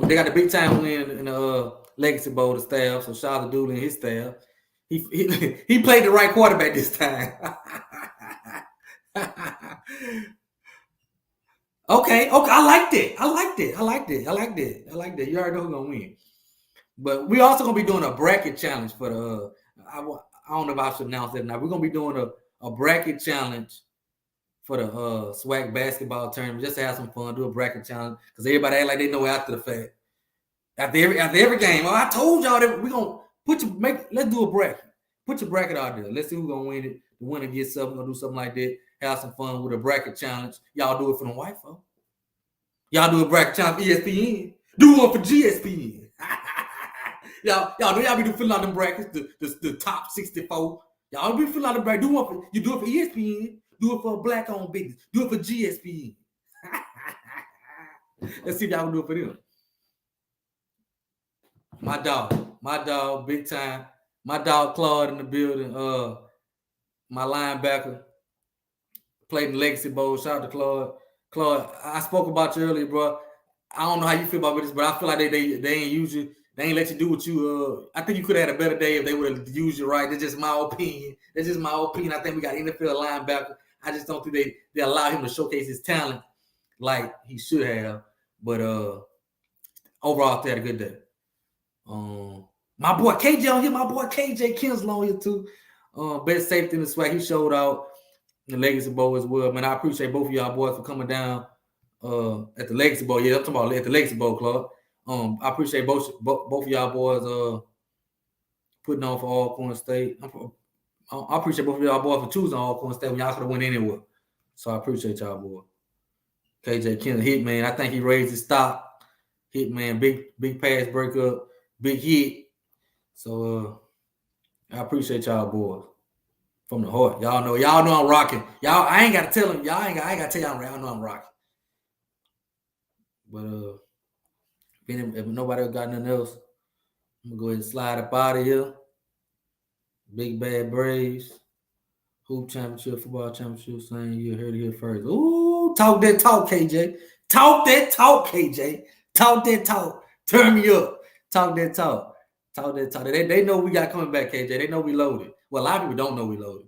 [SPEAKER 5] they got the big time win in the Legacy Bowl, the staff. So shout out to Dooley and his staff. He played the right quarterback this time. Okay. I liked it. You already know who's gonna win. But we also gonna be doing a bracket challenge for the. I don't know if I should announce that now. We're gonna be doing a bracket challenge for the SWAC basketball tournament, just to have some fun. Do a bracket challenge because everybody act like they know after the fact. After every game, I told y'all that we're gonna let's do a bracket. Put your bracket out there. Let's see who's gonna win it. The winner gets something. We're gonna do something like that. Have some fun with a bracket challenge. Y'all do it for the white folks. Y'all do a bracket challenge for ESPN. Do one for Gee-Espn. y'all be filling out them brackets, the top 64. Y'all be filling out the bracket. You do it for ESPN. Do it for a black-owned business. Do it for Gee-Espn. Let's see if y'all can do it for them. My dog, big time. My dog Claude in the building. My linebacker played in the Legacy Bowl. Shout out to Claude. Claude, I spoke about you earlier, bro. I don't know how you feel about this, but I feel like they ain't use you. They ain't let you do what you. I think you could have had a better day if they would have used you right. That's just my opinion. I think we got an NFL linebacker. I just don't think they allow him to showcase his talent like he should have. But overall, they had a good day. My boy KJ on here. My boy KJ Kinslow on here too. Best safety in the SWAC. He showed out in the Legacy Bowl as well. Man, I appreciate both of y'all boys for coming down at the Legacy Bowl. Yeah, I'm talking about at the Legacy Bowl Club. I appreciate both of y'all boys putting on for Alcorn State. I appreciate both of y'all boys for choosing Alcorn State when y'all could have went anywhere. So I appreciate y'all boys. KJ Kinslow, Hitman. I think he raised his stock. Hitman, big pass breakup, big hit. So I appreciate y'all boys from the heart. Y'all know I'm rocking. I ain't gotta tell them. I ain't gotta tell y'all know I'm rocking. But if nobody else got nothing else, I'm gonna go ahead and slide up out of here. Big Bad Braves, Hoop Championship, Football Championship, same year. Heard it here first. Ooh, talk that talk, KJ. Talk that talk, KJ. Talk that talk. Turn me up. Talk that talk. Talk that talk. They know we got coming back, KJ. They know we loaded. Well, a lot of people don't know we loaded.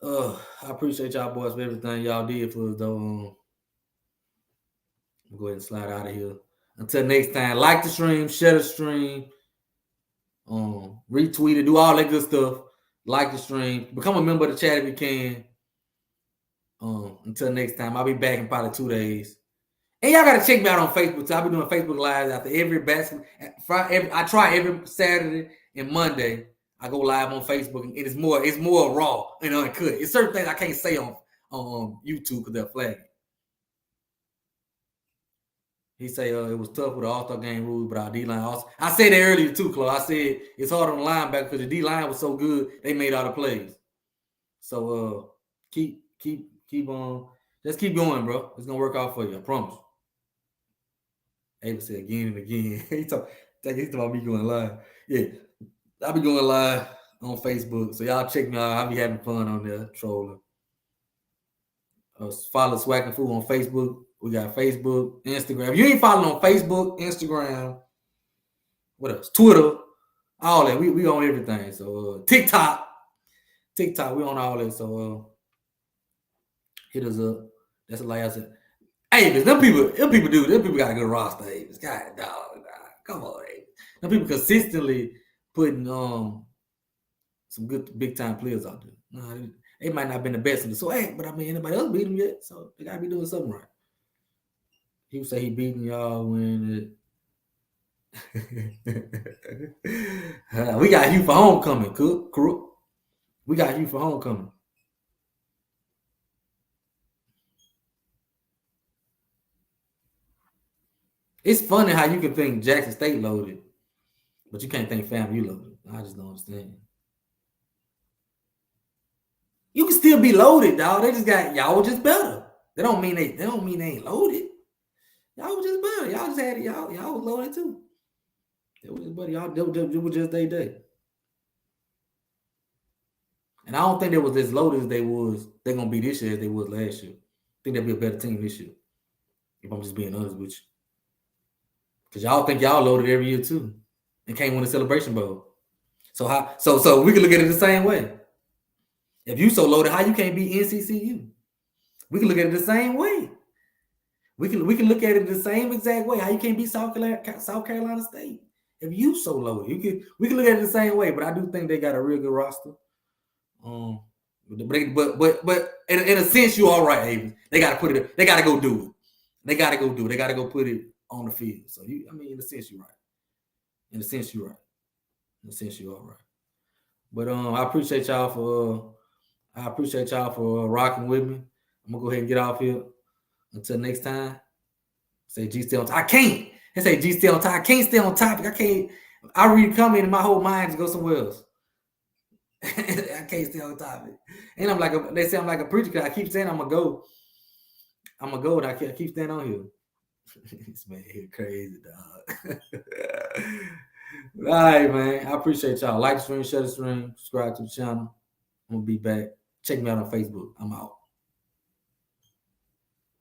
[SPEAKER 5] I appreciate y'all boys for everything y'all did for us, though. Go ahead and slide out of here. Until next time, like the stream, share the stream, retweet it, do all that good stuff. like the stream, become a member of the chat if you can. Until next time, I'll be back in probably 2 days. And y'all gotta check me out on Facebook too. I'll be doing Facebook lives after every basketball. I try every Saturday and Monday. I go live on Facebook, and it's more raw and uncut. It's certain things I can't say on YouTube because they're flagging. He say it was tough with the All-Star game rules, but our D-line also. I said that earlier too, Chloe. I said it's hard on the linebacker because the D-line was so good, they made all the plays. So keep on. Just keep going, bro. It's gonna work out for you. I promise. Ava said again and again. He talking about me going live. Yeah, I'll be going live on Facebook. So y'all check me out. I'll be having fun on there, trolling. Follow Swac'N on Facebook. We got Facebook, Instagram. If you ain't following on Facebook, Instagram, what else? Twitter, all that. We on everything. So TikTok, we on all that. So hit us up. That's like I said. Avis, them people got a good roster, Avis. God, dog. Come on, Avis. Them people consistently putting some good big time players out there. They might not have been the best in the but I mean anybody else beat them yet, so they gotta be doing something right. He would say he beating y'all when we got you for homecoming, Crook. We got you for homecoming. It's funny how you can think Jackson State loaded, but you can't think FAMU loaded. I just don't understand. You can still be loaded, dog. They just got y'all just better. They don't mean they ain't loaded. Y'all was just better. Y'all just had it. Y'all was loaded too. It was just better. Y'all it was just day. And I don't think they was as loaded as they're gonna be this year as they was last year. I think they'll be a better team this year. If I'm just being honest with you. Because y'all think y'all loaded every year too. And can't win a Celebration Bowl. So we can look at it the same way. If you so loaded, how you can't beat NCCU? We can look at it the same way. We can look at it the same exact way. How you can't beat South Carolina State? If you so loaded, we can look at it the same way. But I do think they got a real good roster. But in a sense, you all right, Avis. They got to put it. They got to go do it. They got to go put it on the field. So in a sense, you're right. In a sense, you're all right. But I appreciate y'all for rocking with me. I'm gonna go ahead and get off here. Until next time. Say G stay on top. I can't. They say G stay on top. I can't stay on topic. I can't. I read a comment and my whole mind just goes somewhere else. I can't stay on topic. And they say I'm like a preacher because I keep saying I'm gonna go. And I keep staying on here. This man here crazy, dog. All right, man. I appreciate y'all. Like the stream, share the stream, subscribe to the channel. I'm gonna be back. Check me out on Facebook. I'm out.